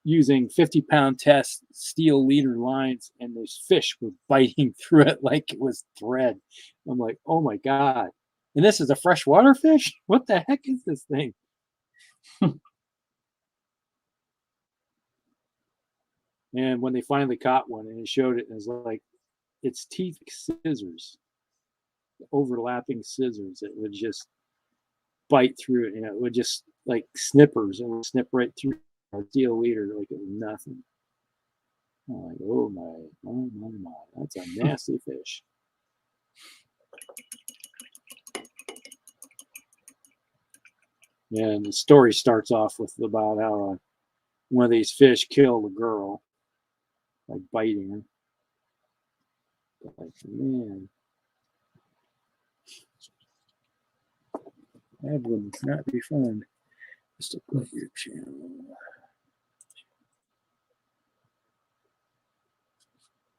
using 50-pound test steel leader lines, and those fish were biting through it like it was thread. I'm like, oh my god! And this is a freshwater fish? What the heck is this thing? And when they finally caught one and he showed it, it was like its teeth scissors, overlapping scissors. It would just bite through it. You know, it would just like snippers. It would snip right through a steel leader like it was nothing. I'm like, oh my, that's a nasty fish. And the story starts off with about how one of these fish killed a girl, like biting her. Like, man, that would not be fun. Just to put your channel.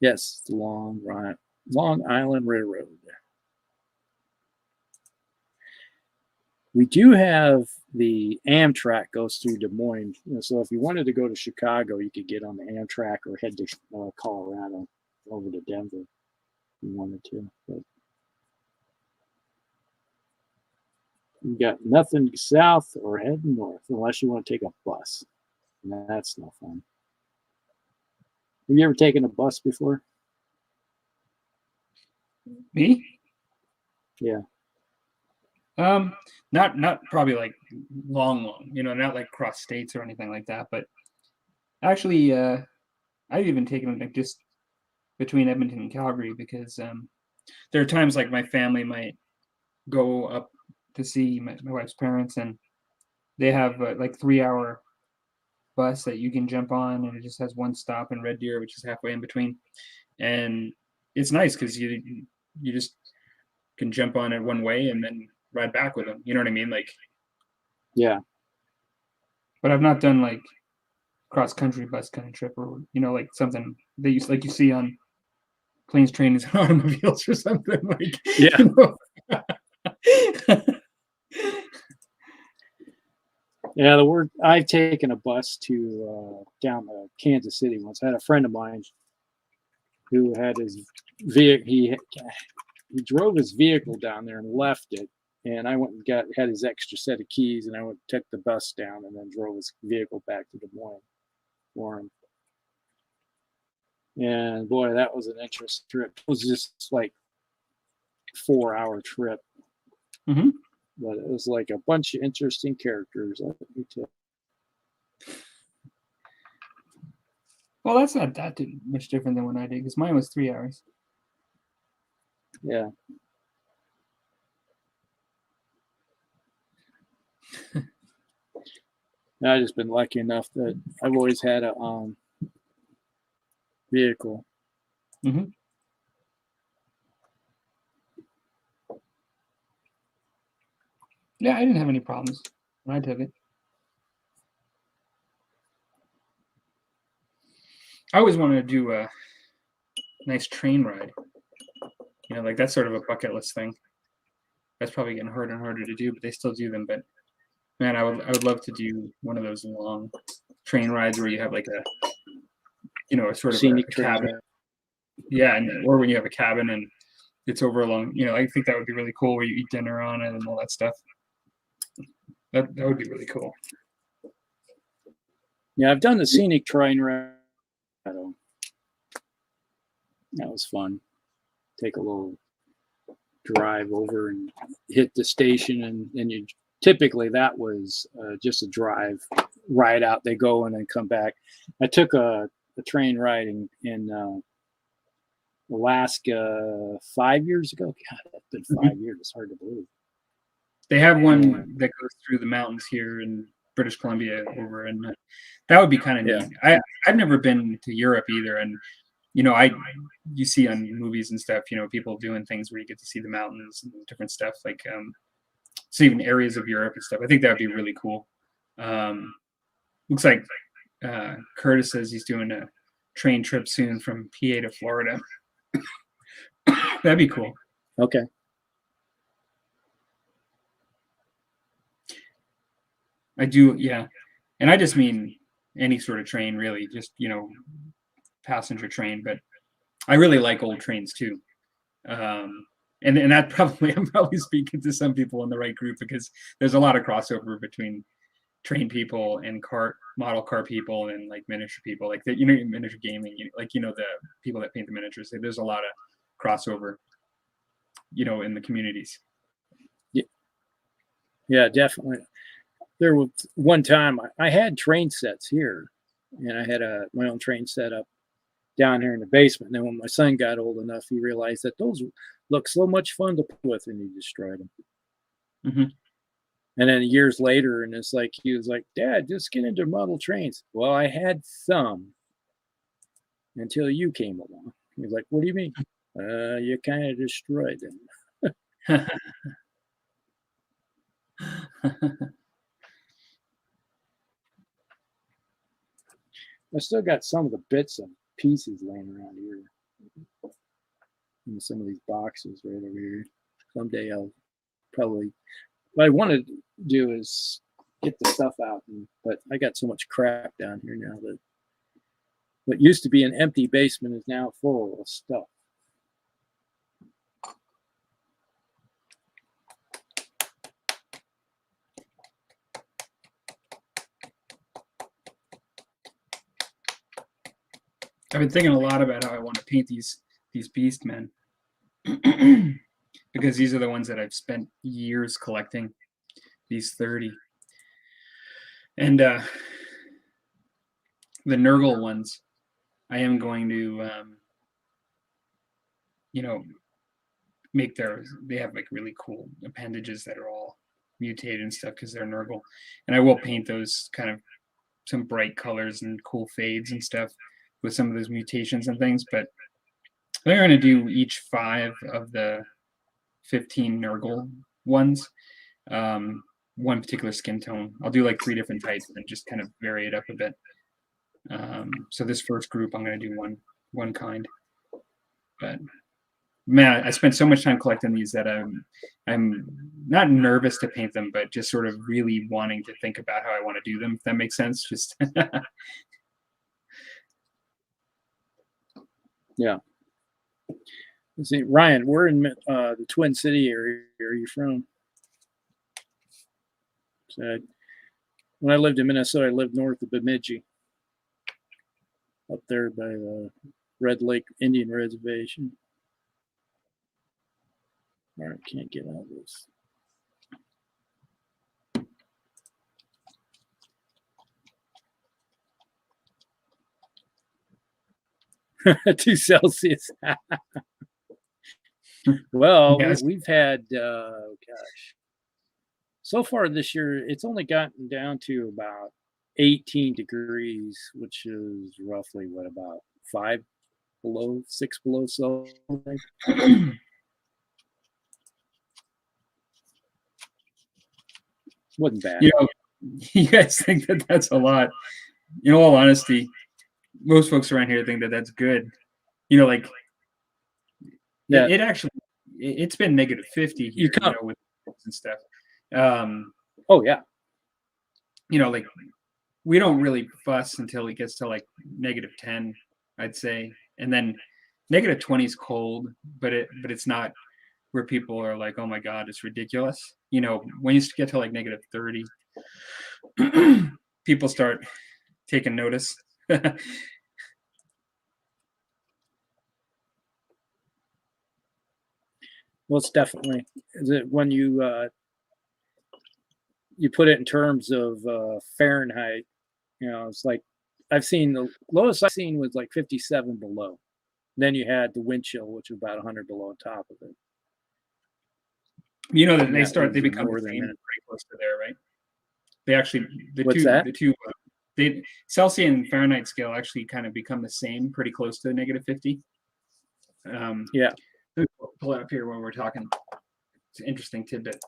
Yes, the Long Island Railroad. We do have the Amtrak goes through Des Moines. So if you wanted to go to Chicago, you could get on the Amtrak or head to Colorado over to Denver if you wanted to. But you got nothing south or heading north unless you want to take a bus. And that's no fun. Have you ever taken a bus before? Me? Yeah. Not probably like long, not like cross states or anything like that, but actually, I've even taken it like just between Edmonton and Calgary because there are times like my family might go up to see my wife's parents, and they have like 3 hour bus that you can jump on, and it just has one stop in Red Deer, which is halfway in between, and it's nice because you just can jump on it one way and then ride back with them. You know what I mean? Like, Yeah. but I've not done like cross country bus kind of trip, or like something that you see on planes, trains, and automobiles or something like. Yeah. Yeah, I've taken a bus to down to Kansas City once. I had a friend of mine who had his vehicle. He drove his vehicle down there and left it, and I went and had his extra set of keys, and I went took the bus down and then drove his vehicle back to Des Moines for him. And boy, that was an interesting trip. It was just like 4 hour trip. Mm-hmm. But it was like a bunch of interesting characters. Let me tell you. Well, that's not that much different than what I did because mine was 3 hours. Yeah. I've just been lucky enough that I've always had a vehicle. Mm-hmm. Yeah, I didn't have any problems when I took it. I always wanted to do a nice train ride. Like that's sort of a bucket list thing. That's probably getting harder and harder to do, but they still do them. But man, I would love to do one of those long train rides where you have like a sort of Scenic a cabin. ride. Yeah, or when you have a cabin and it's over a long, I think that would be really cool where you eat dinner on it and all that stuff. That would be really cool. Yeah, I've done the scenic train ride. That was fun. Take a little drive over and hit the station, and you typically that was just a drive right out. They go and then come back. I took a train ride in Alaska 5 years ago. God, that's been 5 years. It's hard to believe. They have one that goes through the mountains here in British Columbia over, and that would be kind of neat. I've never been to Europe either, and you see on movies and stuff, people doing things where you get to see the mountains and different stuff, like so even areas of Europe and stuff. I think that would be really cool. Looks like Curtis says he's doing a train trip soon from PA to Florida. That'd be cool. Okay. I do, yeah. And I just mean any sort of train, really, just, passenger train. But I really like old trains, too. And that I'm probably speaking to some people in the right group because there's a lot of crossover between train people and model car people and like miniature people, like that, miniature gaming, the people that paint the miniatures. There's a lot of crossover, in the communities. Yeah, definitely. There was one time I had train sets here, and I had my own train set up down here in the basement. And then when my son got old enough, he realized that those look so much fun to play with, and he destroyed them. Mm-hmm. And then years later, and it's like he was like, "Dad, just get into model trains." Well, I had some until you came along. He's like, "What do you mean?" You kind of destroyed them. I still got some of the bits and pieces laying around here in some of these boxes right over here. Someday I'll probably. What I want to do is get the stuff out, but I got so much crap down here now that what used to be an empty basement is now full of stuff. I've been thinking a lot about how I want to paint these beast men because these are the ones that I've spent years collecting, these 30. And the Nurgle ones, I am going to, you know, they have like really cool appendages that are all mutated and stuff because they're Nurgle. And I will paint those kind of some bright colors and cool fades and stuff with some of those mutations and things. But they're going to do each 5 of the 15 Nurgle ones, one particular skin tone. I'll do like 3 different types and just kind of vary it up a bit. So this first group, I'm going to do one kind. But man, I spent so much time collecting these that I'm not nervous to paint them, but just sort of really wanting to think about how I want to do them, if that makes sense. Just Yeah. See, Ryan, we're in the Twin City area. Where are you from? So when I lived in Minnesota, I lived north of Bemidji, up there by the Red Lake Indian Reservation. All right, can't get out of this. 2 Celsius. Well, Yes. we've had, gosh, so far this year, it's only gotten down to about 18 degrees, which is roughly what, about 5 below, 6 below Celsius. Wasn't bad. You know, you guys think that that's a lot. In all honesty, most folks around here think that that's good. You know, like, Yeah. it actually, it's been negative 50 here, you know, with and stuff. Oh yeah. You know, like, we don't really fuss until it gets to like negative 10, I'd say, and then negative 20 is cold, but it's not where people are like, oh my god, it's ridiculous. You know, when you get to like negative 30, people start taking notice. Well, it's definitely, is it when you put it in terms of Fahrenheit, you know, it's like, I've seen the lowest I've seen was like 57 below. Then you had the wind chill, which was about 100 below on top of it. You know that And they that was they in become the northern same Minnesota. pretty close to there, right? They actually What's that? They Celsius and Fahrenheit scale actually kind of become the same, pretty close to negative 50. Yeah. Let me pull it up here when we're talking. It's an interesting tidbit.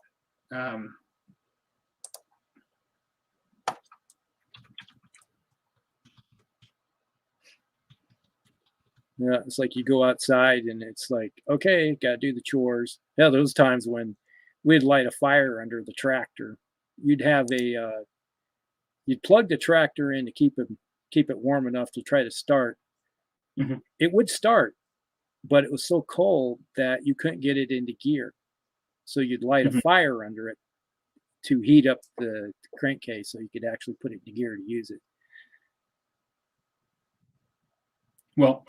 Yeah, it's like you go outside and it's like, okay, got to do the chores. Yeah, those times when we'd light a fire under the tractor, you'd have you'd plug the tractor in to keep it warm enough to try to start. Mhm. It would start, but it was so cold that you couldn't get it into gear. So you'd light a fire under it to heat up the crankcase so you could actually put it into gear to use it. Well,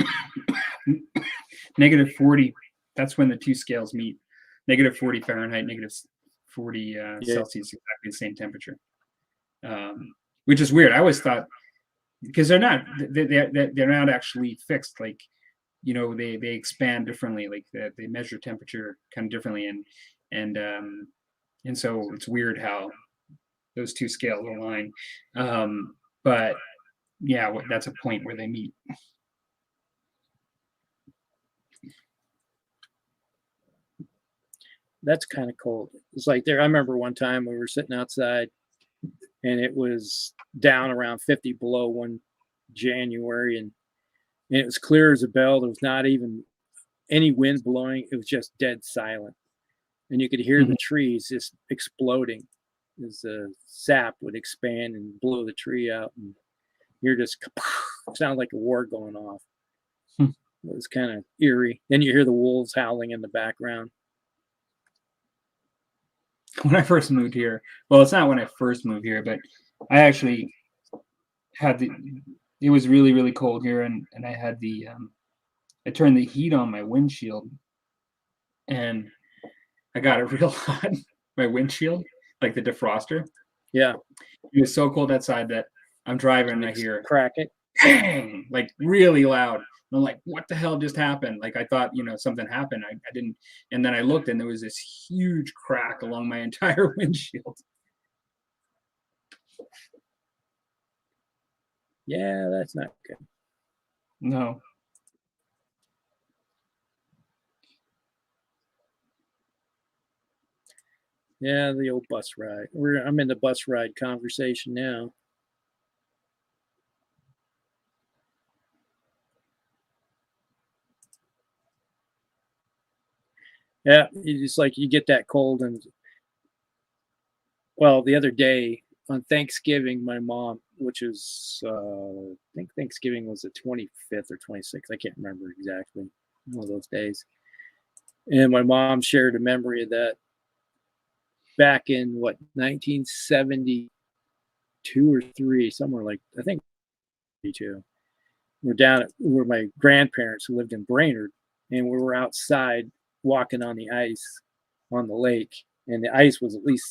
negative 40, that's when the 2 scales meet. Negative 40 Fahrenheit, negative 40 Celsius, exactly the same temperature. Which is weird. I always thought, because they're not actually fixed. Like, you know, they expand differently. Like they measure temperature kind of differently, and so it's weird how those 2 scales align. But yeah, that's a point where they meet. That's kind of cold. It's like there. I remember one time we were sitting outside, and it was down around 50 below one January, and it was clear as a bell. There was not even any wind blowing. It was just dead silent, and you could hear the trees just exploding as the sap would expand and blow the tree out, and you're just sound like a war going off. It was kind of eerie. Then you hear the wolves howling in the background. When I first moved here, well, it's not when I first moved here, but I actually had it was really, really cold here, and I had I turned the heat on my windshield, and I got it real hot. My windshield, like the defroster. Yeah. It was so cold outside that I'm driving and I hear Crack it. bang, like really loud. And I'm like, what the hell just happened? Like I thought, something happened. I didn't, and then I looked and there was this huge crack along my entire windshield. Yeah, that's not good. No. Yeah, the old bus ride. I'm in the bus ride conversation now. Yeah, you get that cold, and well, the other day on Thanksgiving, my mom, which is I think Thanksgiving was the 25th or 26th, I can't remember exactly, one of those days. And my mom shared a memory of that back in 1972 or three, somewhere like I think 72. We're down at where my grandparents who lived in Brainerd, and we were outside walking on the ice on the lake, and the ice was at least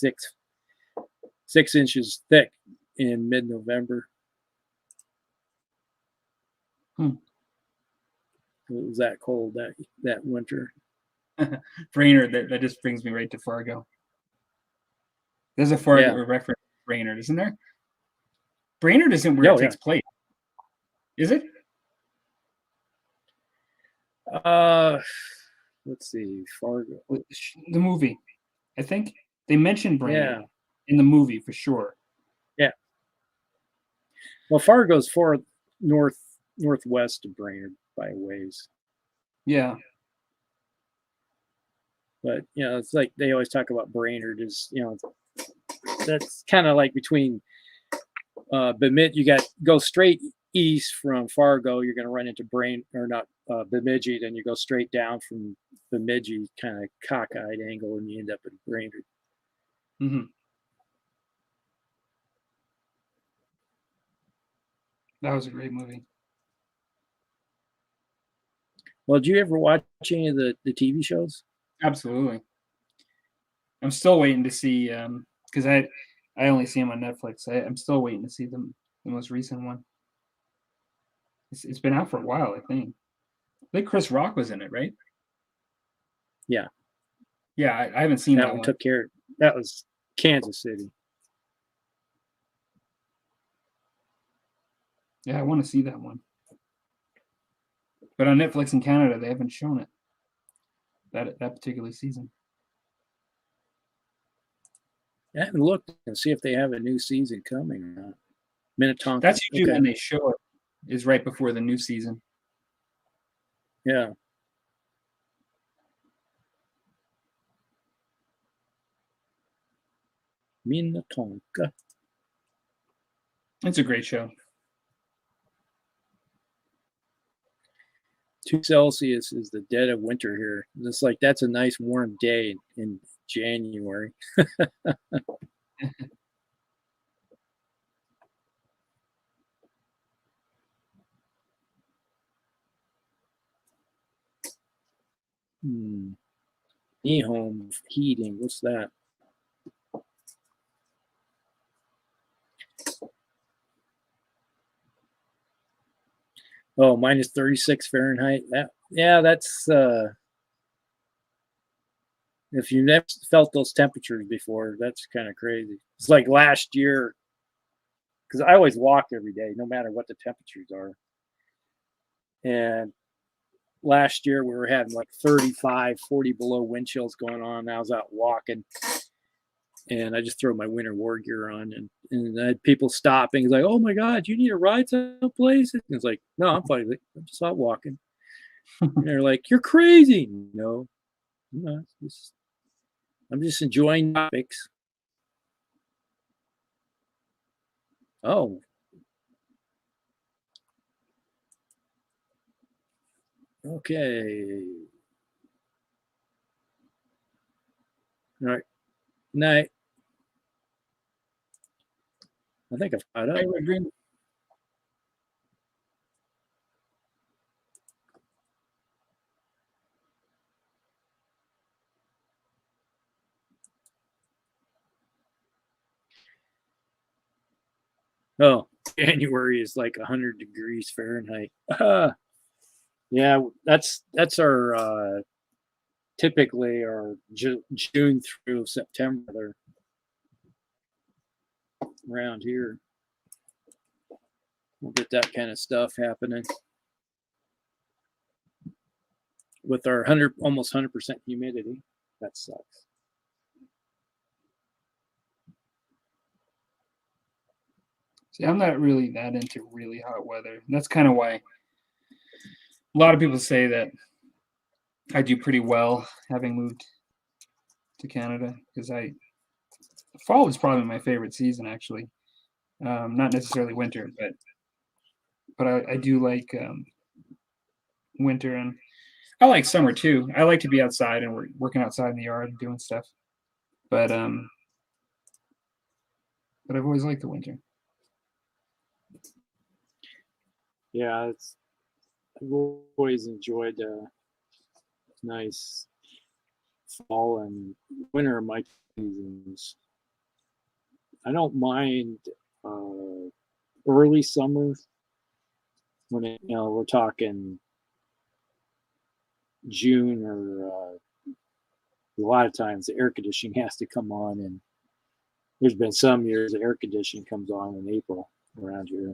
6 inches thick in mid-November. Hmm. It was that cold that winter. Brainerd, that just brings me right to Fargo. There's a Fargo reference to Brainerd, isn't there? Brainerd isn't where it takes place, is it? Let's see, Fargo. The movie, I think they mentioned Brainerd in the movie for sure. Yeah. Well, Fargo's far northwest of Brainerd by a ways. Yeah. But it's like they always talk about Brainerd is that's kind of like between Bemidji. You go straight east from Fargo, you're going to run into Bemidji, then you go straight down from Bemidji, kind of cockeyed angle, and you end up in Brainerd. Mm-hmm. That was a great movie. Well, did you ever watch any of the TV shows? Absolutely. I'm still waiting to see because I only see them on Netflix. I'm still waiting to see the most recent one. It's been out for a while, I think. I think Chris Rock was in it, right? Yeah. Yeah, I haven't seen that one. Took care. That was Kansas City. Yeah, I want to see that one. But on Netflix in Canada, they haven't shown it. That particular season. I haven't looked and see if they have a new season coming or not. Minnetonka. That's usually when they show it, is right before the new season. Yeah. Minnetonka. It's a great show. 2 Celsius is the dead of winter here. It's like that's a nice warm day in January. E-home heating. What's that? Oh, minus 36 Fahrenheit. That's if you never felt those temperatures before, that's kind of crazy. It's like last year, because I always walk every day, no matter what the temperatures are. And last year we were having like 35, 40 below wind chills going on. I was out walking, and I just throw my winter war gear on, and I had people stopping. It's like, oh my God, you need a ride someplace? And it's like, no, I'm fine. I'm just out walking. And they're like, you're crazy. No, I'm just enjoying topics. Oh. Okay. All right. Night. I think I've caught up. Oh, January is like 100 degrees Fahrenheit. Yeah, that's our typically our June through September there around here. We'll get that kind of stuff happening with our almost 100% humidity. That sucks. See, I'm not really that into really hot weather. That's kind of why a lot of people say that I do pretty well having moved to Canada, because fall is probably my favorite season, actually. Not necessarily winter, but I do like winter, and I like summer too. I like to be outside and working outside in the yard and doing stuff. But I've always liked the winter. Yeah, I've always enjoyed nice fall and winter my seasons. I don't mind early summer when we're talking June, or a lot of times the air conditioning has to come on, and there's been some years the air conditioning comes on in April around here.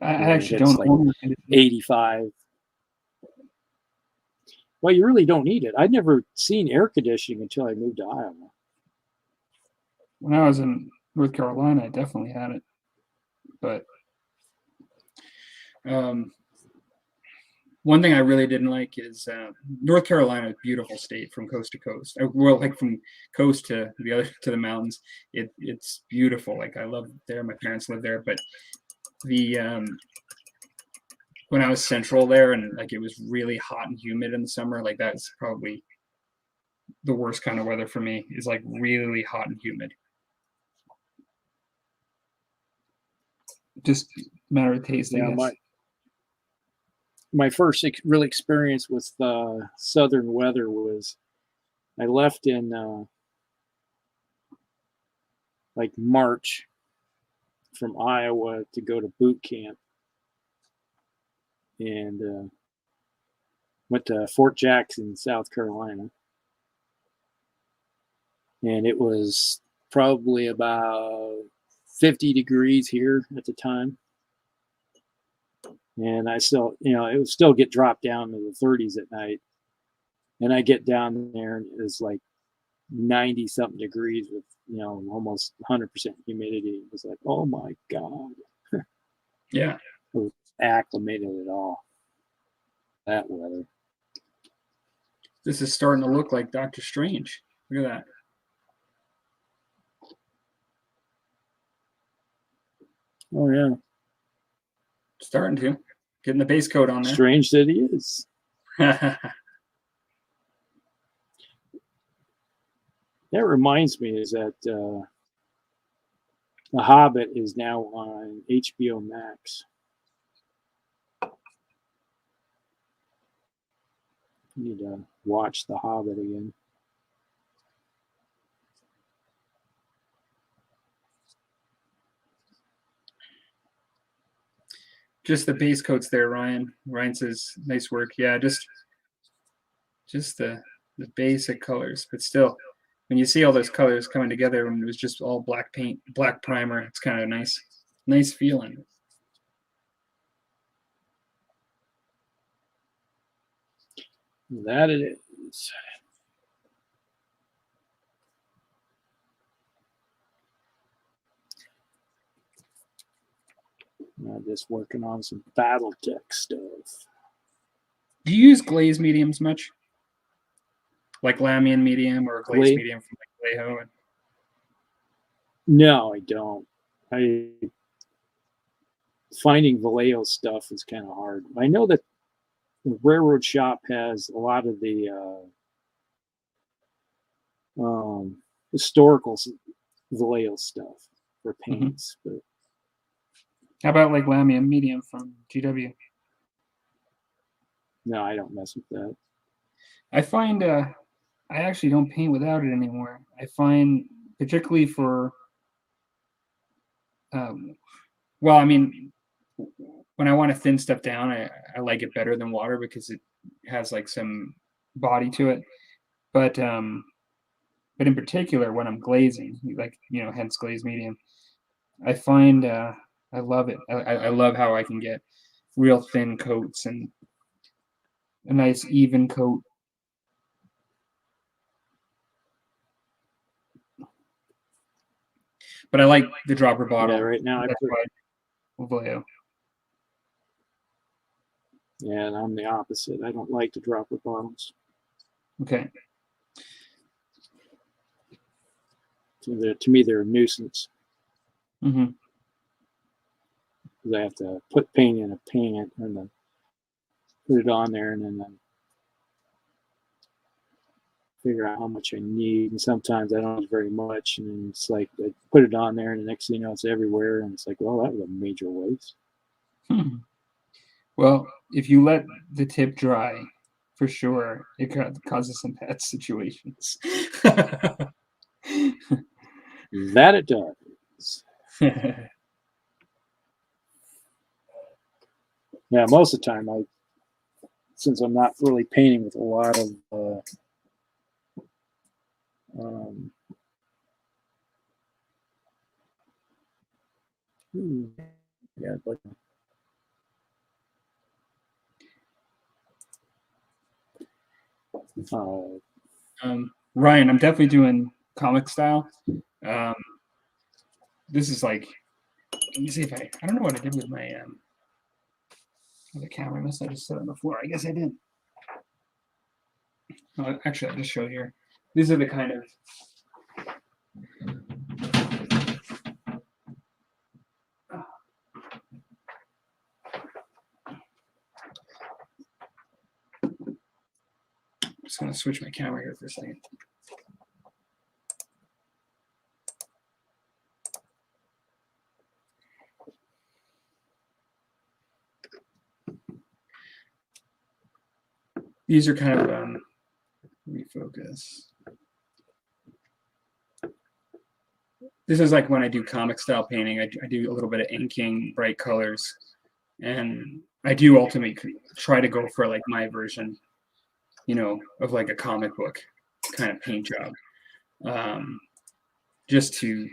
I actually don't like own 85. Well, you really don't need it. I'd never seen air conditioning until I moved to Iowa. When I was in North Carolina, I definitely had it. But one thing I really didn't like is North Carolina is a beautiful state from coast to coast. Well, like from coast to the mountains, it's beautiful. Like I love there. My parents live there, but when I was central there and like it was really hot and humid in the summer, like that's probably the worst kind of weather for me, is like really hot and humid. Just a matter of taste, Yeah, I guess. My first real experience with southern weather was I left in like March from Iowa to go to boot camp, and went to Fort Jackson, South Carolina. And it was probably about 50 degrees here at the time. And I still, it would still get dropped down to the 30s at night. And I get down there and it's like 90 something degrees with, almost 100% humidity. It was like, oh my God. Yeah. I was acclimated at all. That weather. This is starting to look like Doctor Strange. Look at that. Oh, yeah. Starting to. Getting the base coat on there. Strange that he is. That reminds me is that The Hobbit is now on HBO Max. I need to watch The Hobbit again. Just the base coats there, Ryan. Ryan says, nice work. Yeah, just the basic colors. But still, when you see all those colors coming together when it was just all black paint, black primer, it's kind of nice feeling. That it is. I'm just working on some Battletech stuff. Do you use glaze mediums much? Like Lamian medium or glaze medium from like Vallejo? No, I don't. Finding Vallejo stuff is kind of hard. I know that the railroad shop has a lot of the historical Vallejo stuff for paints. But how about like Lamian medium from GW? No, I don't mess with that. I find I actually don't paint without it anymore. I find particularly for well, I mean, when I want to thin stuff down, I like it better than water because it has like some body to it. But in particular, when I'm glazing, like hence glaze medium, I find I love it. I love how I can get real thin coats and a nice even coat. But I like the dropper bottle. Yeah, right now I That's put, why Vallejo. yeah, and I'm the opposite. I don't like the dropper bottles. Okay. To me, they're a nuisance Mm-hmm. because I have to put paint in a pan and then put it on there and then figure out how much I need. And sometimes I don't use very much, and then it's like I put it on there, and the next thing you know, it's everywhere, and it's like, well, that was a major waste. Well, if you let the tip dry, for sure, it causes some bad situations. That it does. Yeah, most of the time, since I'm not really painting with a lot of yeah, but Ryan, I'm definitely doing comic style. This is like, let me see if I don't know what I did with my the camera. Must I just sit on the floor? I guess I did. Oh, actually, I'll just show here. These are the kind of just going to switch my camera here for a second. These are kind of refocus. This is like when I do comic style painting, I do a little bit of inking, bright colors, and I do ultimately try to go for like my version, of like a comic book kind of paint job, just to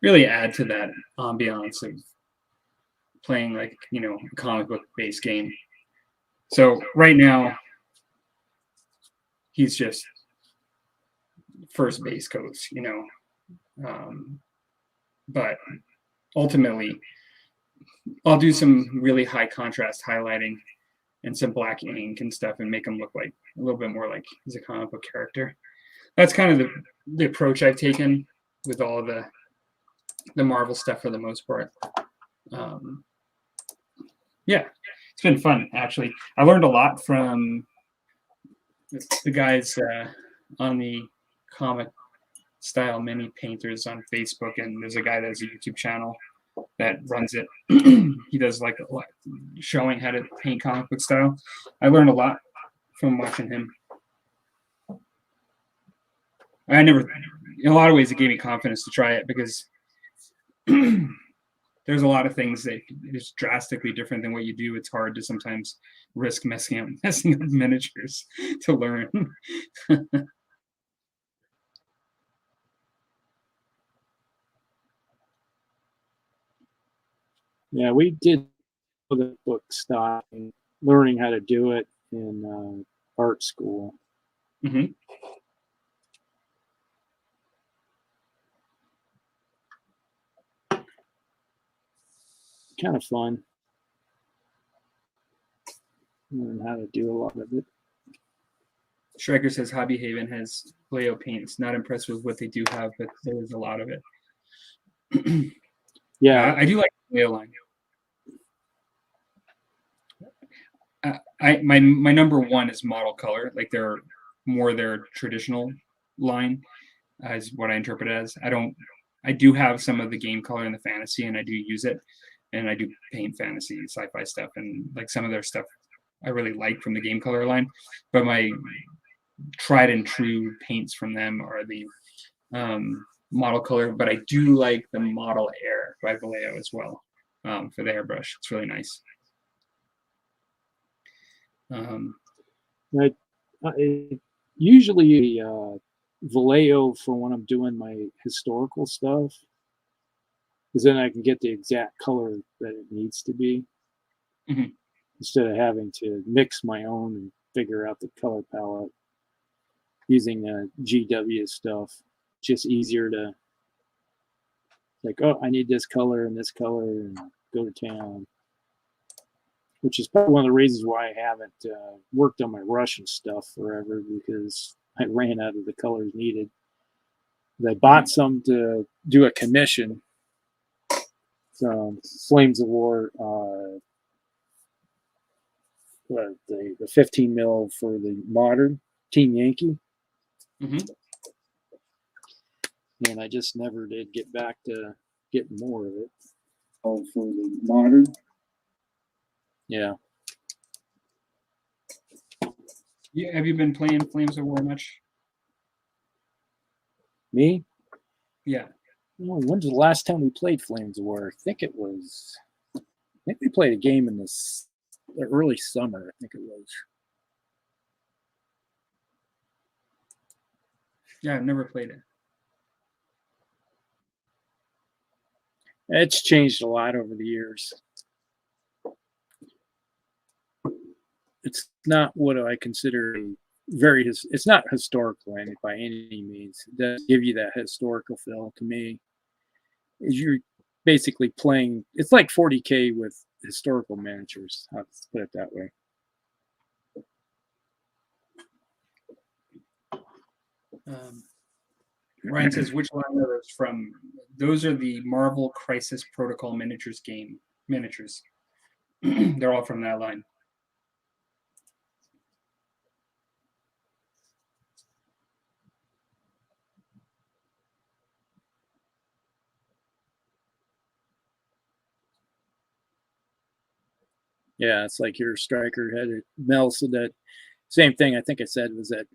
really add to that ambiance of playing like a comic book based game. So right now, he's just first base coats, but ultimately, I'll do some really high contrast highlighting and some black ink and stuff and make him look like a little bit more like he's a comic book character. That's kind of the approach I've taken with all of the Marvel stuff for the most part. Yeah, it's been fun, actually. I learned a lot from the guys on the comic style mini painters on Facebook, and there's a guy that has a YouTube channel that runs it. He does like a lot, showing how to paint comic book style. I learned a lot from watching him. In a lot of ways, it gave me confidence to try it because there's a lot of things that is drastically different than what you do. It's hard to sometimes risk messing up miniatures to learn. Yeah, we did the book style, learning how to do it in art school. Mm-hmm. Kind of fun. Learn how to do a lot of it. Striker says Hobby Haven has Vallejo paints. Not impressed with what they do have, but there is a lot of it. Yeah, I do like the Vallejo line. My number one is model color. Like they're more their traditional line, is what I interpret it as. I do have some of the game color and the fantasy, and I do use it, and I do paint fantasy, sci-fi stuff, and like some of their stuff I really like from the game color line. But my tried and true paints from them are the model color. But I do like the model air by Vallejo as well. for the airbrush. It's really nice. I usually Vallejo for when I'm doing my historical stuff, because then I can get the exact color that it needs to be, Mhm. instead of having to mix my own and figure out the color palette using GW stuff. Just easier to like, oh, I need this color and go to town. Which is probably one of the reasons why I haven't worked on my Russian stuff forever, because I ran out of the colors needed. I bought some to do a commission. Some Flames of War, the 15 mil for the modern Team Yankee. Mhm. And I just never did get back to getting more of it. Oh, for the modern? Yeah. Yeah, have you been playing Flames of War much? Me? Yeah. Oh, when's the last time we played Flames of War? I think we played a game in the early summer, I think it was. Yeah, I've never played it. It's changed a lot over the years. It's not what I consider it's not historical by any means. It doesn't give you that historical feel to me. You're basically playing, it's like 40K with historical miniatures. Let's put it that way. Ryan says, which line are those from? Those are the Marvel Crisis Protocol miniatures game miniatures. They're all from that line. Yeah, it's like your striker had it. Mel said that same thing. I think I said was that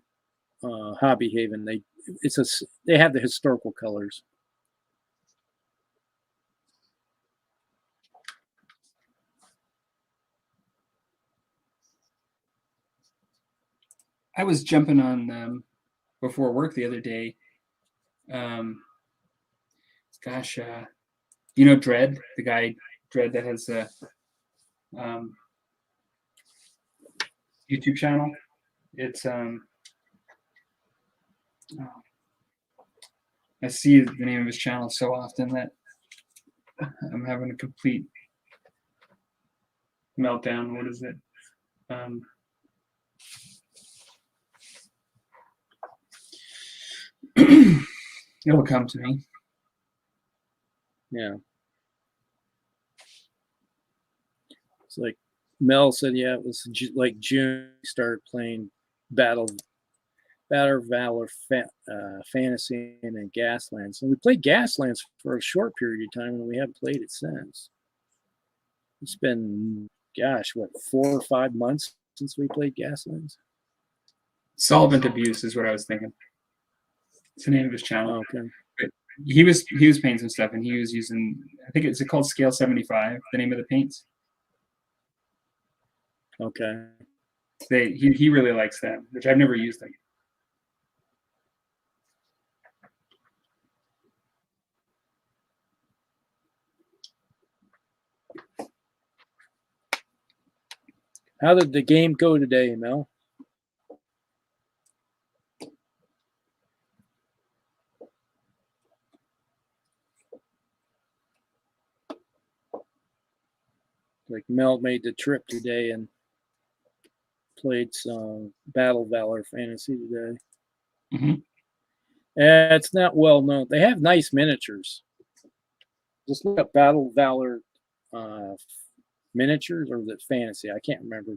Hobby Haven. They have the historical colors. I was jumping on before work the other day. You know Dread, the guy Dread that has a YouTube channel. It's I see the name of his channel so often that I'm having a complete meltdown. What is it? It'll come to me. Yeah. It's like Mel said, yeah, it was like June, we started playing Battle Valor Fantasy and Gaslands. And we played Gaslands for a short period of time, and we haven't played it since. It's been, gosh, what, 4 or 5 months since we played Gaslands? Solvent Abuse is what I was thinking. It's the name of his channel. Okay. But he was painting some stuff, and he was using, I think it's called Scale 75, the name of the paints. Okay. He really likes them, which I've never used them. How did the game go today, Mel? Like Mel made the trip today and played some Battle Valor Fantasy today. Mm-hmm. It's not well known. They have nice miniatures. Just look up Battle Valor miniatures, or is it fantasy? I can't remember.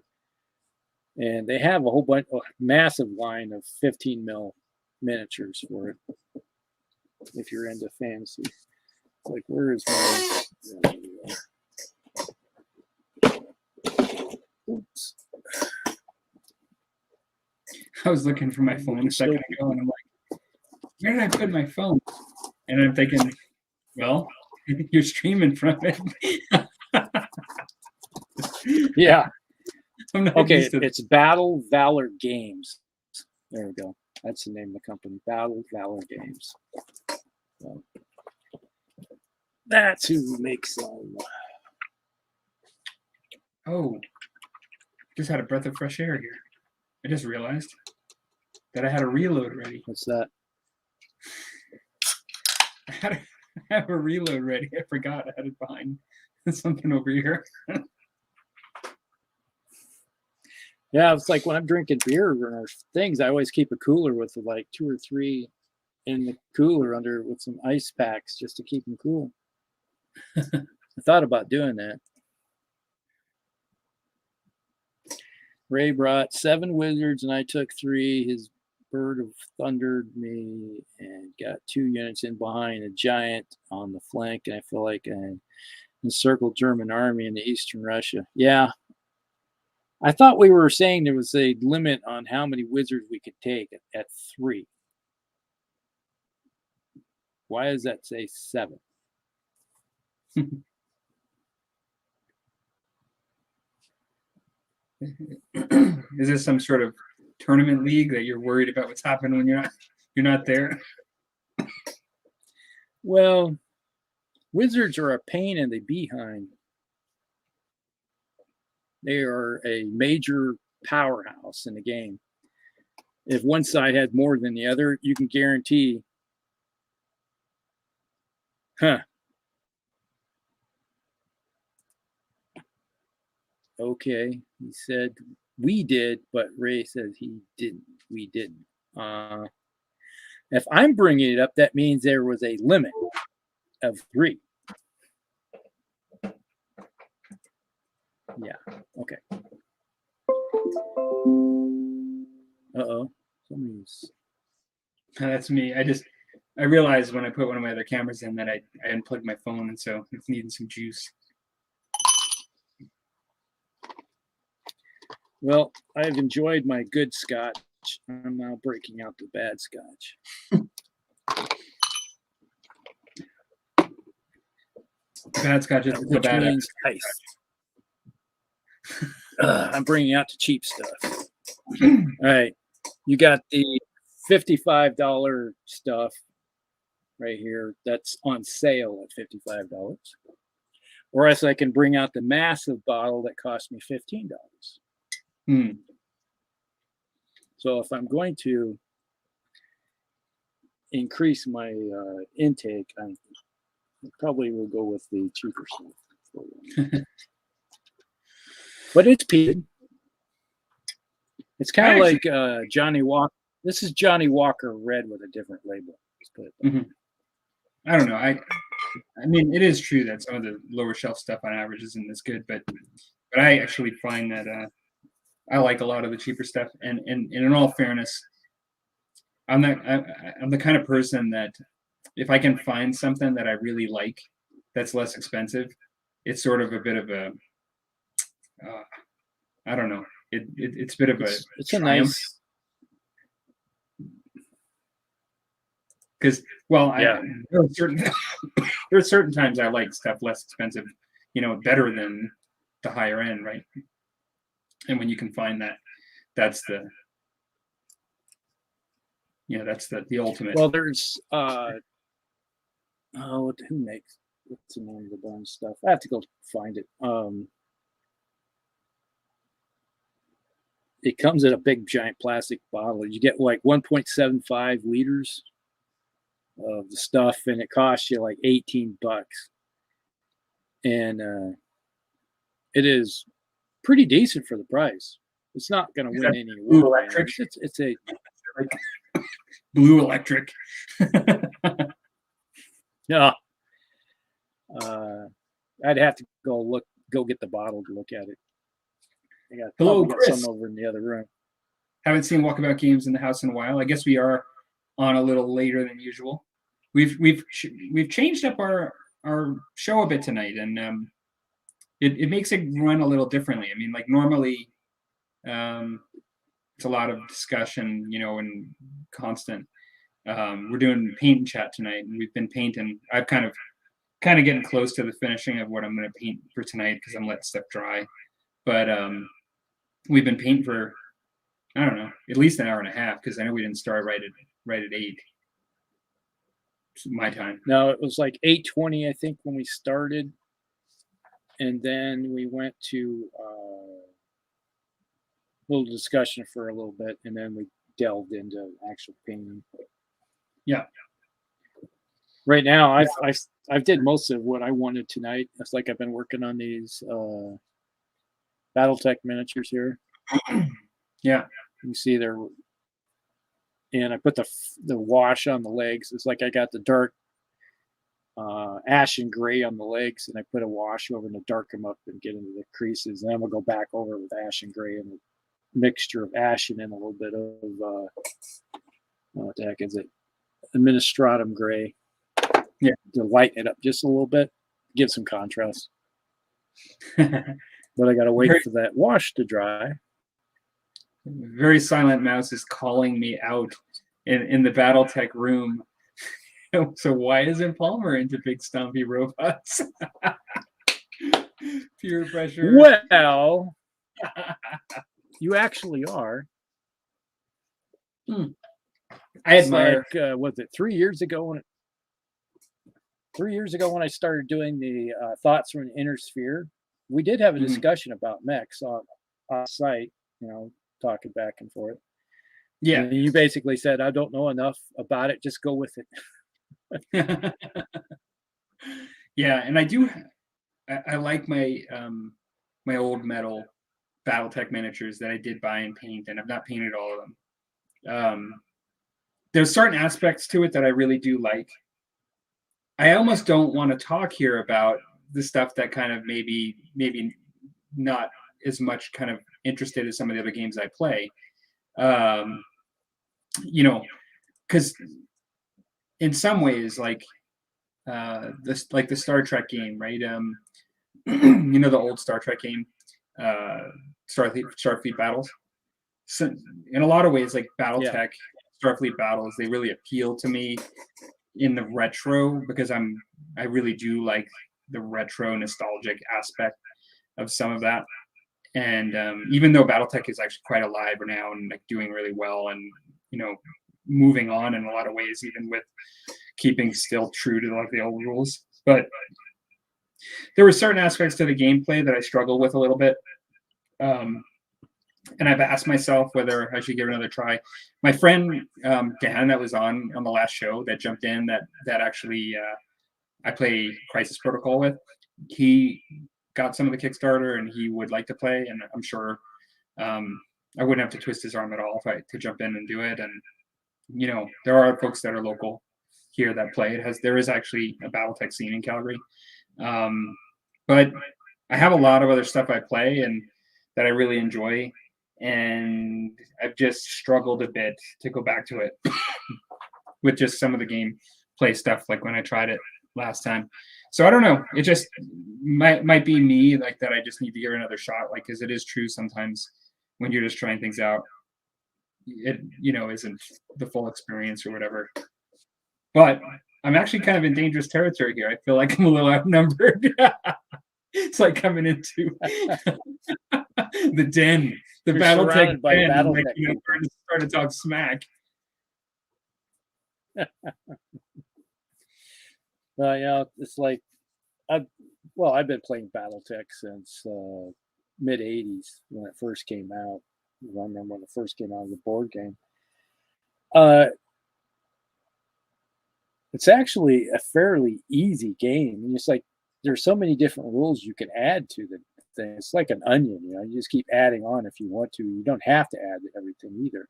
And they have a massive line of 15 mil miniatures for it. If you're into fantasy, it's like, where is my? Oops. I was looking for my phone a second ago, and I'm like, where did I put my phone? And I'm thinking, well, you're streaming from it. Yeah. I'm not Okay, used to it's Battle Valor Games. There we go. That's the name of the company, Battle Valor Games. So, that's who makes them. Oh, just had a breath of fresh air here. I just realized that I had a reload ready. What's that? I have a reload ready. I forgot I had it behind something over here. Yeah, it's like when I'm drinking beer or things, I always keep a cooler with like 2 or 3 in the cooler under with some ice packs just to keep them cool. I thought about doing that. Ray brought 7 wizards and I took 3. His bird of thundered me and got 2 units in behind a giant on the flank, and I feel like an encircled German army in the eastern Russia. Yeah. I thought we were saying there was a limit on how many wizards we could take at 3. Why does that say 7? Is this some sort of tournament league that you're worried about what's happening when you're not there? Well, wizards are a pain in the behind. They are a major powerhouse in the game. If one side has more than the other, you can guarantee. Okay, he said we did, but Ray says he didn't. We didn't. If I'm bringing it up, that means there was a limit of 3. Yeah. Okay. Uh-oh. Somebody's. That's me. I realized when I put one of my other cameras in that I unplugged my phone, and so it's needing some juice. Well, I've enjoyed my good scotch. I'm now breaking out the bad scotch. Bad scotch is the Which bad. means ice. I'm bringing out the cheap stuff. All right. You got the $55 stuff right here. That's on sale at $55. Or else I can bring out the massive bottle that cost me $15. So if I'm going to increase my intake, I probably will go with the cheaper stuff. But it's peated. It's kind of like Johnny Walker. This is Johnny Walker red with a different label. Let's put it I don't know. I mean, it is true that some of the lower shelf stuff on average isn't as good, but I actually find that I like a lot of the cheaper stuff. And in all fairness, I'm the kind of person that if I can find something that I really like that's less expensive, it's sort of a bit of a I don't know. It's a bit of it's a triumph. nice. Because Yeah. there are certain times I like stuff less expensive, better than the higher end, right? And when you can find that, that's the ultimate. Well, there's who makes what's the name of the darn stuff? I have to go find it. It comes in a big giant plastic bottle. You get like 1.75 liters of the stuff, and it costs you like $18. And it is pretty decent for the price. It's not going to win any Blue awards. Electric? It's a Blue Electric. no. I'd have to go get the bottle to look at it. I got Chris. some over in the other room. Haven't seen Walkabout Games in the house in a while. I guess we are on a little later than usual. We've changed up our show a bit tonight, and it makes it run a little differently. I mean, like normally, it's a lot of discussion, and constant. We're doing paint and chat tonight, and we've been painting. I've kind of getting close to the finishing of what I'm going to paint for tonight because I'm letting stuff dry. But we've been painting for, I don't know, at least an hour and a half, because I know we didn't start right at 8 my time. No, it was like 8:20, I think, when we started, and then we went to a little discussion for a little bit, and then we delved into actual painting. Yeah. Right now, I've did most of what I wanted tonight. It's like I've been working on these Battletech miniatures here. Yeah. You see there, and I put the wash on the legs. It's like I got the dark ash and gray on the legs, and I put a wash over to darken them up and get into the creases. And then we'll go back over with ash and gray and a mixture of ash and then a little bit of what the heck is it? Administratum gray. Yeah, to lighten it up just a little bit, give some contrast. But I got to wait for that wash to dry. Very Silent Mouse is calling me out in the Battletech room. So why isn't Palmer into big stompy robots? Peer pressure. Well, you actually are. I admire. Like, was it 3 years ago when 3 years ago when I started doing the thoughts from an inner sphere, we did have a discussion about mechs on site, talking back and forth. Yeah. And you basically said, I don't know enough about it. Just go with it. Yeah. And I like my, my old metal Battletech miniatures that I did buy and paint, and I've not painted all of them. There's certain aspects to it that I really do like. I almost don't want to talk here about the stuff that kind of maybe not as much kind of interested as some of the other games I play. Because in some ways, like the Star Trek game, right? The old Star Trek game, Starfleet Battles. So in a lot of ways, like Battletech, Starfleet Battles, they really appeal to me in the retro, because I really do like the retro nostalgic aspect of some of that. And even though Battletech is actually quite alive now and like doing really well and moving on in a lot of ways, even with keeping still true to like the old rules, but there were certain aspects to the gameplay that I struggle with a little bit. And I've asked myself whether I should give it another try. My friend Dan, that was on the last show, that jumped in, that actually I play Crisis Protocol with, he got some of the Kickstarter and he would like to play, and I'm sure I wouldn't have to twist his arm at all to jump in and do it. And there are folks that are local here that play. There is actually a Battletech scene in Calgary, but I have a lot of other stuff I play and that I really enjoy, and I've just struggled a bit to go back to it with just some of the gameplay stuff, like when I tried it last time. So I don't know. It just might be me, like, that I just need to give it another shot, like, because it is true sometimes when you're just trying things out, it isn't the full experience or whatever. But I'm actually kind of in dangerous territory here. I feel like I'm a little outnumbered. It's like coming into the den, the Battletech den, and like, start to talk smack. It's like I've been playing Battletech since mid '80s when it first came out. I remember when it first came out as a board game. It's actually a fairly easy game. And it's like there's so many different rules you can add to the thing. It's like an onion, you just keep adding on if you want to. You don't have to add everything either.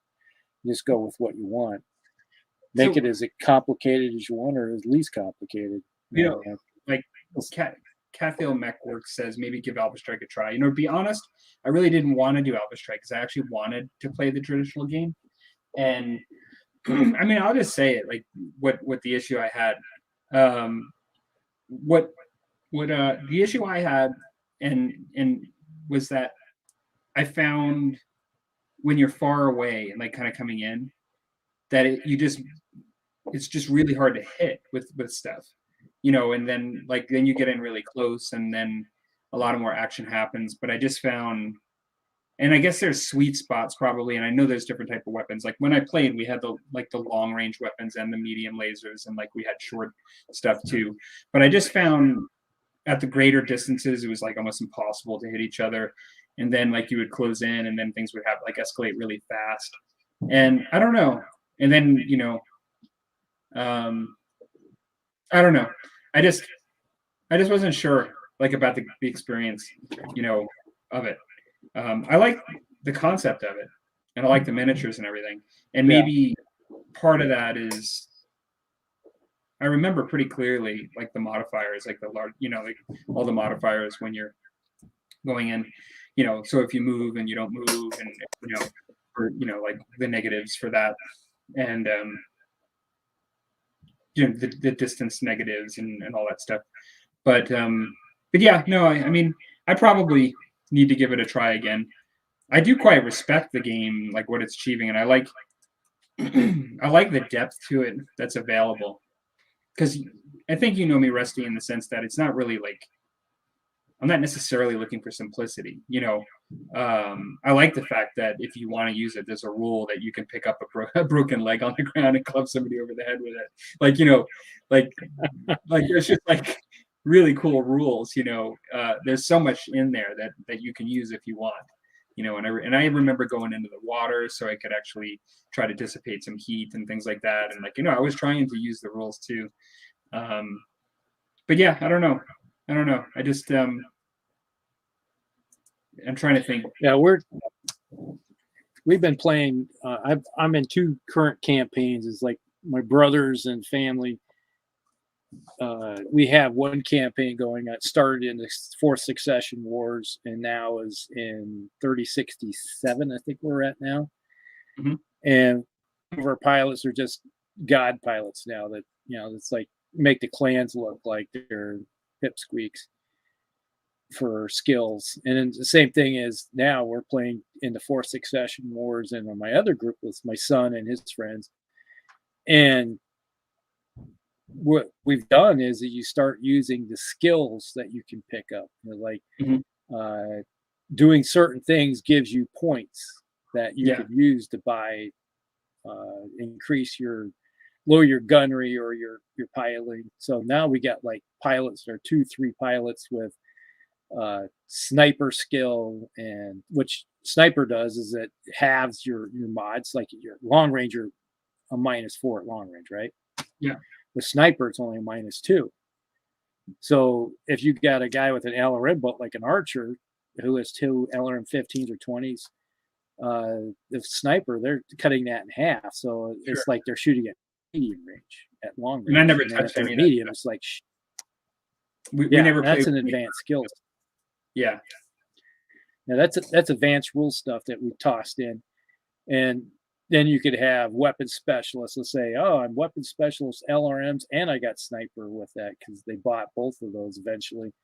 You just go with what you want. Make it as complicated as you want, or as least complicated. Like Cathiel Mechworks says, maybe give Alpha Strike a try. To be honest, I really didn't want to do Alpha Strike because I actually wanted to play the traditional game. And I mean, I'll just say it, like what the issue I had. What the issue I had and was that I found when you're far away and like kind of coming in, that it's just really hard to hit with stuff, and then you get in really close, and then a lot of more action happens. But I just found, and I guess there's sweet spots probably, and I know there's different type of weapons. Like when I played, we had the long range weapons and the medium lasers, and like we had short stuff too. But I just found at the greater distances, it was like almost impossible to hit each other. And then like you would close in, and then things would have like escalate really fast. And I don't know. And then I don't know. I just wasn't sure like about the experience, of it. I like the concept of it, and I like the miniatures and everything. And maybe part of that is I remember pretty clearly like the modifiers, like the large, like all the modifiers when you're going in, so if you move and you don't move, and or like the negatives for that, and the distance negatives and all that stuff. But yeah, no, I mean, I probably need to give it a try again. I do quite respect the game, like what it's achieving, and I like I like the depth to it that's available. Because I think you know me, Rusty, in the sense that it's not really like I'm not necessarily looking for simplicity. I like the fact that if you want to use it, there's a rule that you can pick up a broken leg on the ground and club somebody over the head with it. Like there's just like really cool rules. There's so much in there that you can use if you want. And I remember going into the water so I could actually try to dissipate some heat and things like that. And I was trying to use the rules too. But yeah, I don't know. I just I'm trying to think. Yeah, we've been playing. I'm in 2 current campaigns. It's like my brothers and family. We have 1 campaign going. It started in the 4th Succession Wars, and now is in 3067. I think we're at now. Mm-hmm. And some of our pilots are just god pilots now. That it's like make the clans look like they're pipsqueaks for skills. And then the same thing is now we're playing in the 4th Succession Wars, and my other group was my son and his friends. And what we've done is that you start using the skills that you can pick up. Like doing certain things gives you points that you could use to buy, lower your gunnery or your piloting. So now we got like pilots that are 2-3 pilots with sniper skill, and which sniper does is it halves your mods. Like your long range, you're a -4 at long range, right? Yeah. With sniper, it's only a -2. So if you got a guy with an LRM bolt like an archer who has 2 LRM 15s or 20s, the sniper, they're cutting that in half. So it's like they're shooting at medium range, at long range. And I never touched any medium. It's like we never. That's an advanced skill. Yeah. Now that's advanced rule stuff that we tossed in, and then you could have weapon specialists. Let's say, oh, I'm weapon specialist LRMs, and I got sniper with that because they bought both of those eventually,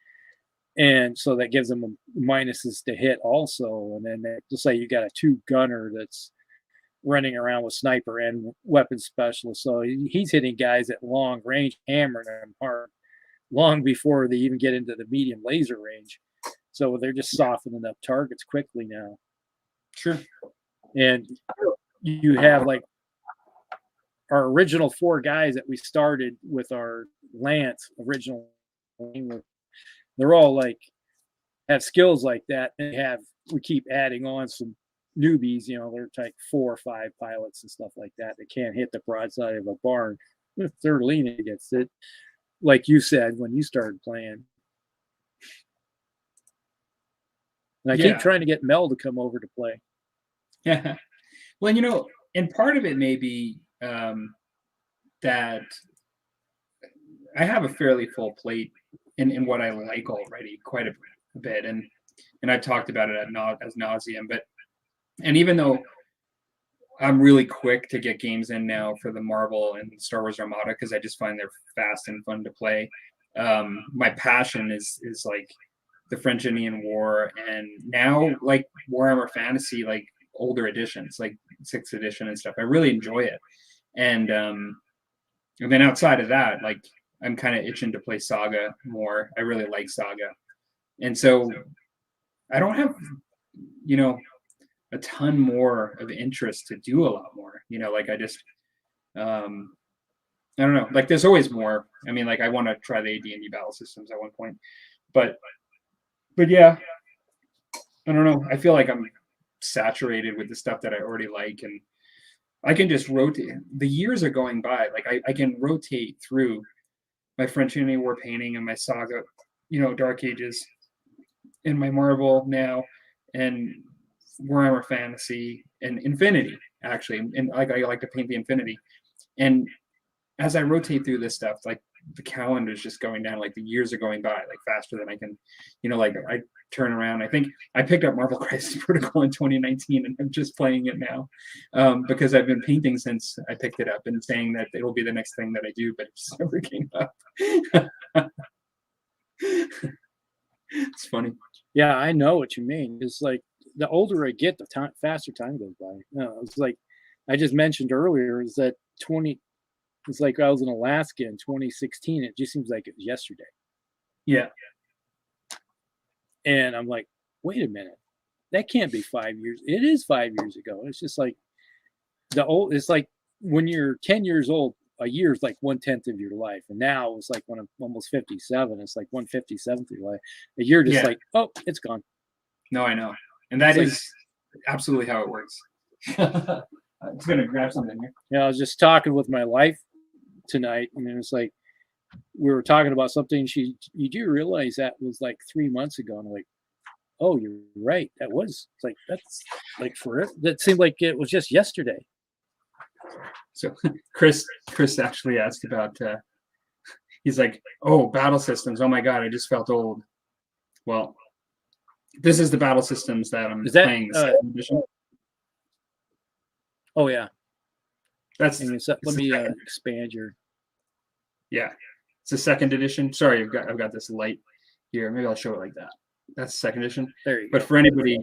and so that gives them minuses to hit also. And then just say you got a 2 gunner that's running around with sniper and weapon specialist, so he's hitting guys at long range, hammering them hard, long before they even get into the medium laser range. So they're just softening up targets quickly now. Sure. And you have like our original 4 guys that we started with our Lance original. They're all like have skills like that, and we keep adding on some newbies. They're like 4 or 5 pilots and stuff like that. They can't hit the broadside of a barn. They're leaning against it, like you said when you started playing. And I keep trying to get Mel to come over to play. Yeah. Well, and part of it may be that I have a fairly full plate in what I like already, quite a bit, and I've talked about it as nauseum. And even though I'm really quick to get games in now for the Marvel and Star Wars Armada because I just find they're fast and fun to play, my passion is like the French Indian War, and now like Warhammer Fantasy, like older editions, like 6th edition and stuff. I really enjoy it, and then outside of that, like I'm kind of itching to play Saga more. I really like Saga, And so I don't have, you know, a ton more of interest to do a lot more. You know, like I just, I don't know. Like there's always more. I mean, like I want to try the AD&D battle systems at one point, but yeah, I don't know. I feel like I'm saturated with the stuff that I already like, and I can just rotate. The years are going by. Like I can rotate through my French Anime War painting and my Saga, you know, Dark Ages, and my Marvel now, and Warhammer Fantasy and Infinity actually, and like I like to paint the Infinity, and as I rotate through this stuff, like the calendar is just going down, like the years are going by like faster than I can, you know, like I turn around. I think I picked up Marvel Crisis Protocol in 2019 and I'm just playing it now because I've been painting since I picked it up and saying that it'll be the next thing that I do, but it just never came up. It's funny. Yeah, I know what you mean. It's like the older I get, the time faster time goes by. No, it's like I just mentioned earlier is that 20. It's like I was in Alaska in 2016. It just seems like it was yesterday. Yeah. And I'm like, wait a minute, that can't be 5 years. It is 5 years ago. It's just like it's like when you're 10 years old, a year is like 1/10 of your life. And now it's like when I'm almost 57, it's like 1/57th of your life. A year just like, oh, it's gone. No, I know. And that is absolutely how it works. I'm just gonna grab something here. Yeah, I was just talking with my wife tonight, and it was like we were talking about something. You do realize that was like 3 months ago, and I'm like, oh, you're right. That was it's like that's like forever. That seemed like it was just yesterday. So Chris actually asked about. He's like, oh, battle systems. Oh my god, I just felt old. Well, this is the battle systems that I'm playing the second edition. Oh yeah. That's let me expand your. Yeah, it's the second edition. Sorry, I've got this light here. Maybe I'll show it like that. That's the second edition. There you go. But for anybody,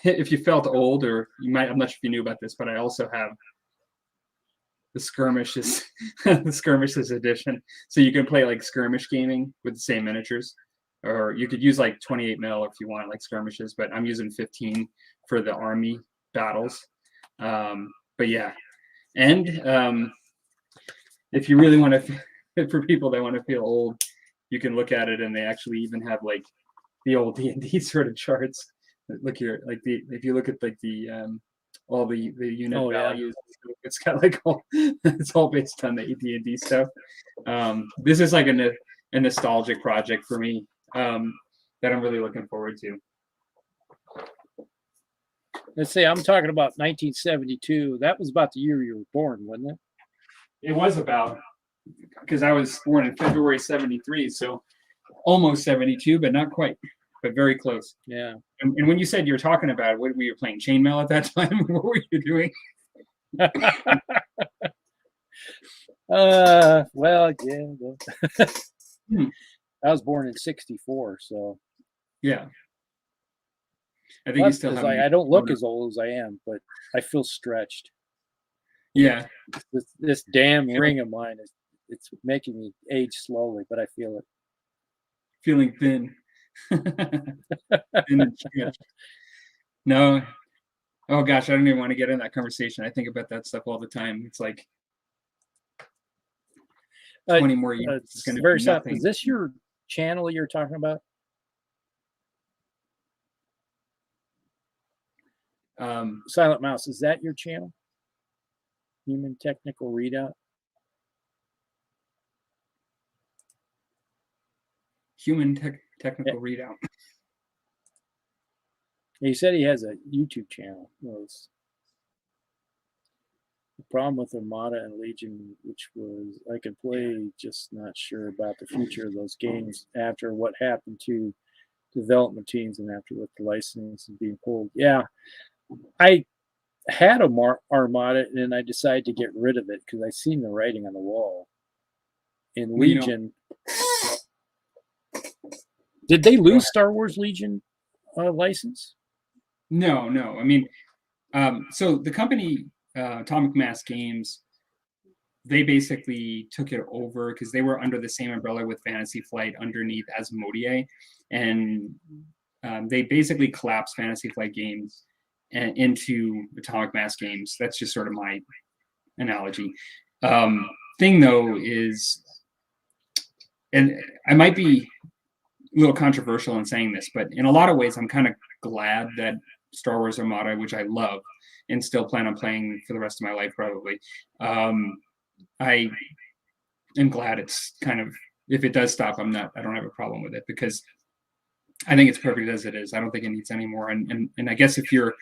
if you felt old, or I'm not sure if you knew about this, but I also have the skirmishes, the skirmishes edition. So you can play like skirmish gaming with the same miniatures, or you could use like 28 mil if you want like skirmishes. But I'm using 15 for the army battles. But yeah. And if you really want to, for people that want to feel old, you can look at it, and they actually even have like the old D&D sort of charts. Look here, like if you look at like the all the unit values, it's got like it's all based on the D&D stuff. This is like a nostalgic project for me that I'm really looking forward to. Let's say I'm talking about 1972. That was about the year you were born, wasn't it? It was about, because I was born in February 73, so almost 72, but not quite, but very close. Yeah. And when you said you were talking about what were you playing, chainmail at that time? What were you doing? Well, yeah. I was born in 64, so yeah. I think you still have. I don't look as old as I am, but I feel stretched. Yeah. This damn ring of mine it's making me age slowly, but I feel it. Feeling thin. No. Oh gosh, I don't even want to get in that conversation. I think about that stuff all the time. It's like 20 more years. It's going to be nothing. Is this your channel you're talking about? Silent Mouse, is that your channel? Human Technical Readout? Human Technical Readout. He said he has a YouTube channel. Was the problem with Armada and Legion, which was I could play, just not sure about the future of those games after what happened to development teams and after what the license is being pulled. Yeah, I had a Armada, and then I decided to get rid of it because I seen the writing on the wall. In Legion, did they lose Star Wars Legion license? No. I mean, so the company Atomic Mass Games, they basically took it over because they were under the same umbrella with Fantasy Flight underneath as Modier, and they basically collapsed Fantasy Flight games into Atomic Mass games. That's just sort of my analogy. Thing though is, and I might be a little controversial in saying this, but in a lot of ways, I'm kind of glad that Star Wars Armada, which I love and still plan on playing for the rest of my life probably, I am glad it's kind of, if it does stop, I don't have a problem with it, because I think it's perfect as it is. I don't think it needs any more. And I guess if you're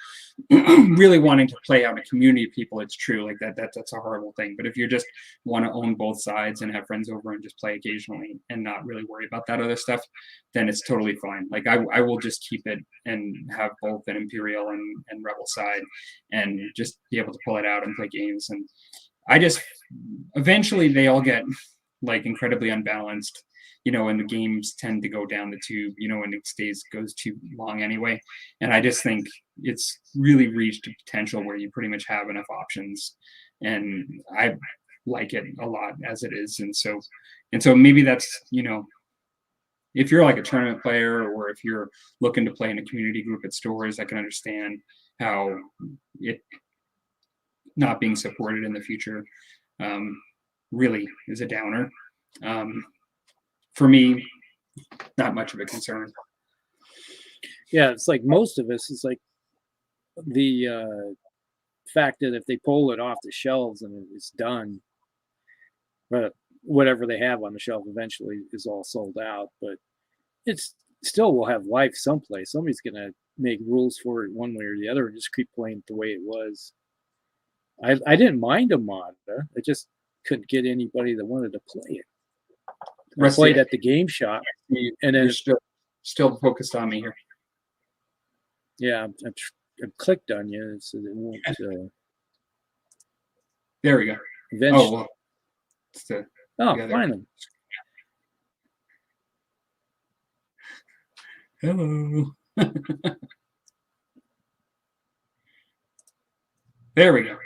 really wanting to play out a community of people, it's true. Like that's a horrible thing. But if you just want to own both sides and have friends over and just play occasionally and not really worry about that other stuff, then it's totally fine. Like I will just keep it and have both an Imperial and Rebel side and just be able to pull it out and play games. And I just, eventually they all get like incredibly unbalanced, and the games tend to go down the tube, and it goes too long anyway. And I just think it's really reached a potential where you pretty much have enough options, and I like it a lot as it is. And so maybe that's, if you're like a tournament player, or if you're looking to play in a community group at stores, I can understand how it not being supported in the future really is a downer. For me, not much of a concern. Yeah, it's like most of us, it's like the fact that if they pull it off the shelves and it's done, but whatever they have on the shelf eventually is all sold out. But it's still will have life someplace. Somebody's going to make rules for it one way or the other and just keep playing it the way it was. I didn't mind a mod. I just couldn't get anybody that wanted to play it. I played at the game shop, and then still focused on me here. Yeah, I clicked on you, so it won't. There we go. Eventually. Finally. Hello. There we go.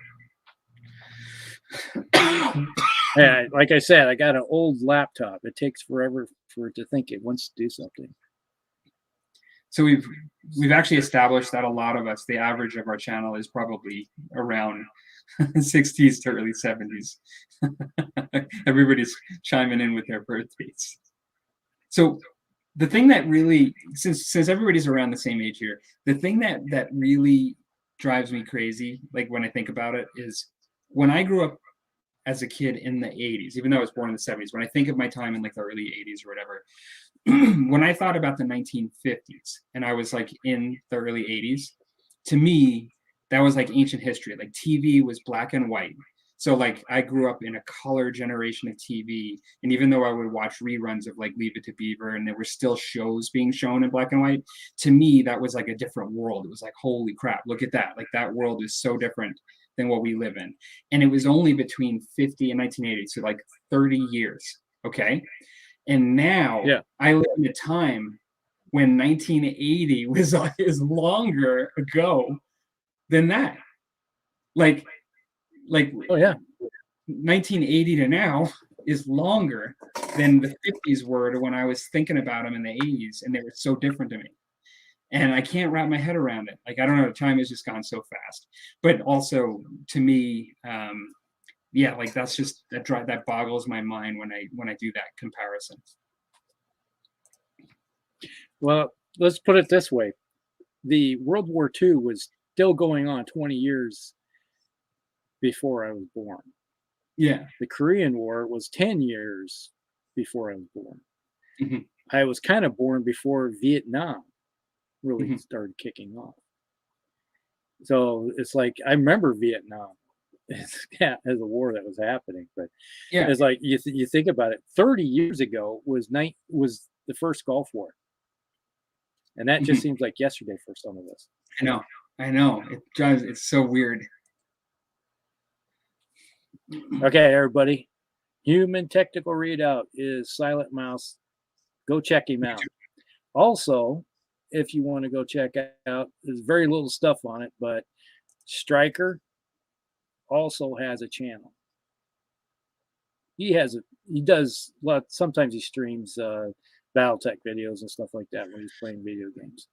Yeah, like I said, I got an old laptop. It takes forever for it to think it wants to do something. So we've actually established that a lot of us, the average of our channel is probably around 60s to early 70s. Everybody's chiming in with their birthdays. So the thing that really, since everybody's around the same age here, the thing that really drives me crazy, like when I think about it, is when I grew up as a kid in the 80s, even though I was born in the 70s, when I think of my time in like the early 80s or whatever, when I thought about the 1950s and I was like in the early 80s, to me, that was like ancient history. Like TV was black and white. So like I grew up in a color generation of TV. And even though I would watch reruns of like Leave It to Beaver and there were still shows being shown in black and white, to me, that was like a different world. It was like, holy crap, look at that. Like that world is so different than what we live in. And it was only between 50 and 1980, so like 30 years, okay? And now I live in a time when 1980 is longer ago than that. Like oh yeah, 1980 to now is longer than the 50s were to when I was thinking about them in the 80s, and they were so different to me. And I can't wrap my head around it. Like, I don't know, the time has just gone so fast. But also, to me, like that's just that boggles my mind when I do that comparison. Well, let's put it this way: the World War II was still going on 20 years before I was born. Yeah. The Korean War was 10 years before I was born. Mm-hmm. I was kind of born before Vietnam really started kicking off. So it's like I remember Vietnam as a war that was happening, but it's like you think about it. 30 years ago was the first Gulf War, and that just seems like yesterday for some of us. I know. It's so weird. Okay, everybody. Human Technical Readout is Silent Mouse. Go check him out. Also, if you want to go check out, there's very little stuff on it, but Stryker also has a channel. he does a lot. Sometimes he streams Battletech videos and stuff like that when he's playing video games.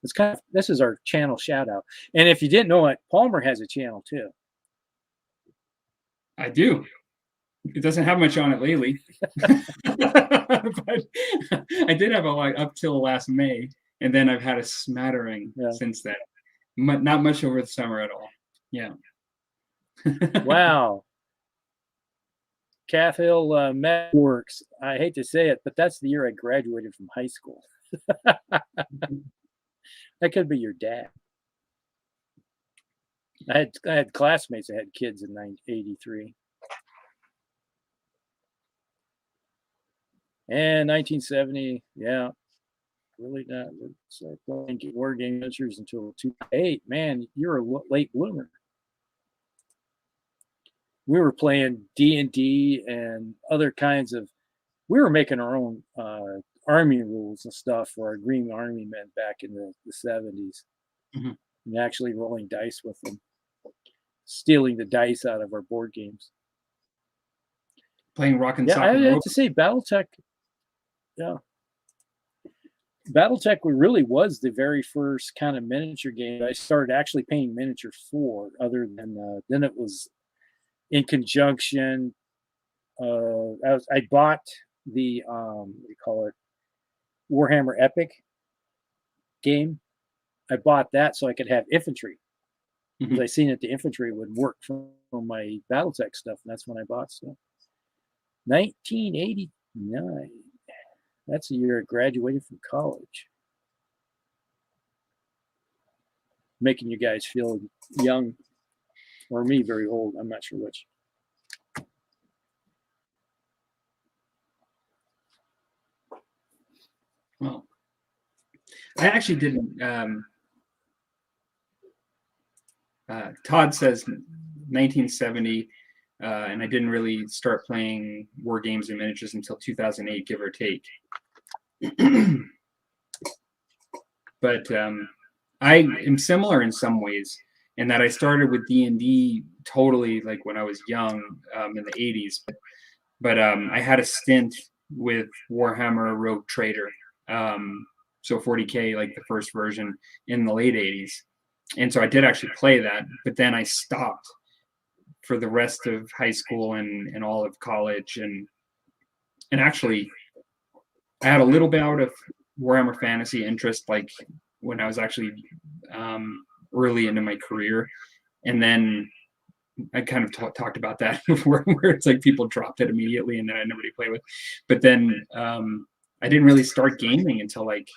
It's this is our channel shout out. And if you didn't know it, Palmer has a channel too. I do. It doesn't have much on it lately. But I did have a lot up till last May, and then I've had a smattering since then. Not much over the summer at all. Yeah. Wow. Calf Hill Networks. I hate to say it, but that's the year I graduated from high school. That could be your dad. I had classmates that had kids in 1983. And 1970, yeah, really not start playing Wargamers miniatures until 2008. Man, you're a late bloomer. We were playing D&D and other kinds of. We were making our own army rules and stuff for our Green Army men back in the 70s, and actually rolling dice with them, stealing the dice out of our board games. Playing rock and sock. I have to say, Battletech. Yeah, Battletech really was the very first kind of miniature game I started actually painting miniatures for. Other than then, it was in conjunction. I bought the what do you call it, Warhammer Epic game. I bought that so I could have infantry, because I seen that the infantry would work for my Battletech stuff, and that's when I bought stuff. 1989. That's the year I graduated from college. Making you guys feel young, or me very old. I'm not sure which. Well, I actually didn't. Todd says 1970, and I didn't really start playing war games and miniatures until 2008, give or take. But I am similar in some ways in that I started with D&D totally like when I was young, in the 80s. But I had a stint with Warhammer Rogue Trader. So 40K, like the first version, in the late 80s. And so I did actually play that, but then I stopped for the rest of high school and all of college. And actually, I had a little bit of Warhammer Fantasy interest, like when I was actually early into my career. And then I kind of talked about that before, where it's like people dropped it immediately and then I nobody play with. But then I didn't really start gaming until like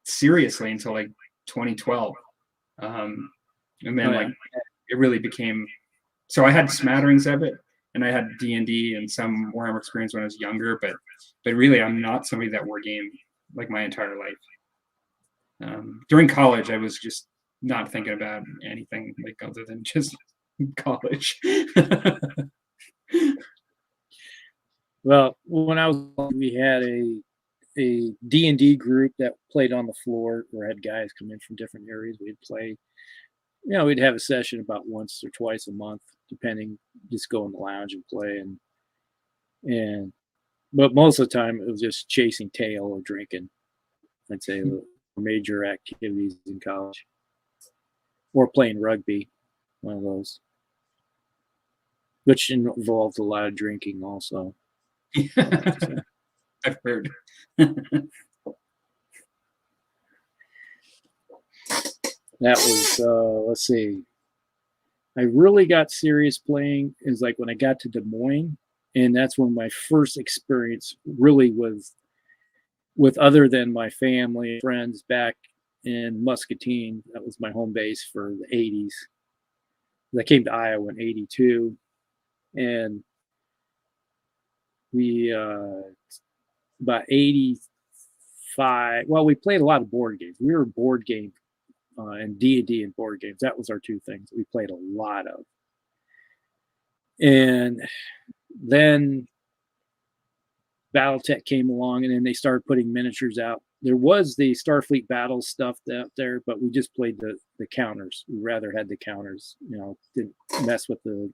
seriously until like 2012. And then like it really became, so I had smatterings of it, and I had D&D and some Warhammer experience when I was younger, but really I'm not somebody that war game like my entire life. During college, I was just not thinking about anything like other than just college. Well, when I was, we had a D&D group that played on the floor, or had guys come in from different areas. We'd play, we'd have a session about once or twice a month, depending, just go in the lounge and play. But most of the time it was just chasing tail or drinking. I'd say the major activities in college, or playing rugby, one of those, which involved a lot of drinking also. I've heard. That was, let's see, I really got serious playing is like when I got to Des Moines, and that's when my first experience really was with other than my family, friends back in Muscatine. That was my home base for the 80s. I came to Iowa in 82, and we, about 85, well, we played a lot of board games. We were board game and D&D and board games. That was our two things we played a lot of. And then Battletech came along, and then they started putting miniatures out. There was the Starfleet Battle stuff out there, but we just played the counters. We rather had the counters, didn't mess with the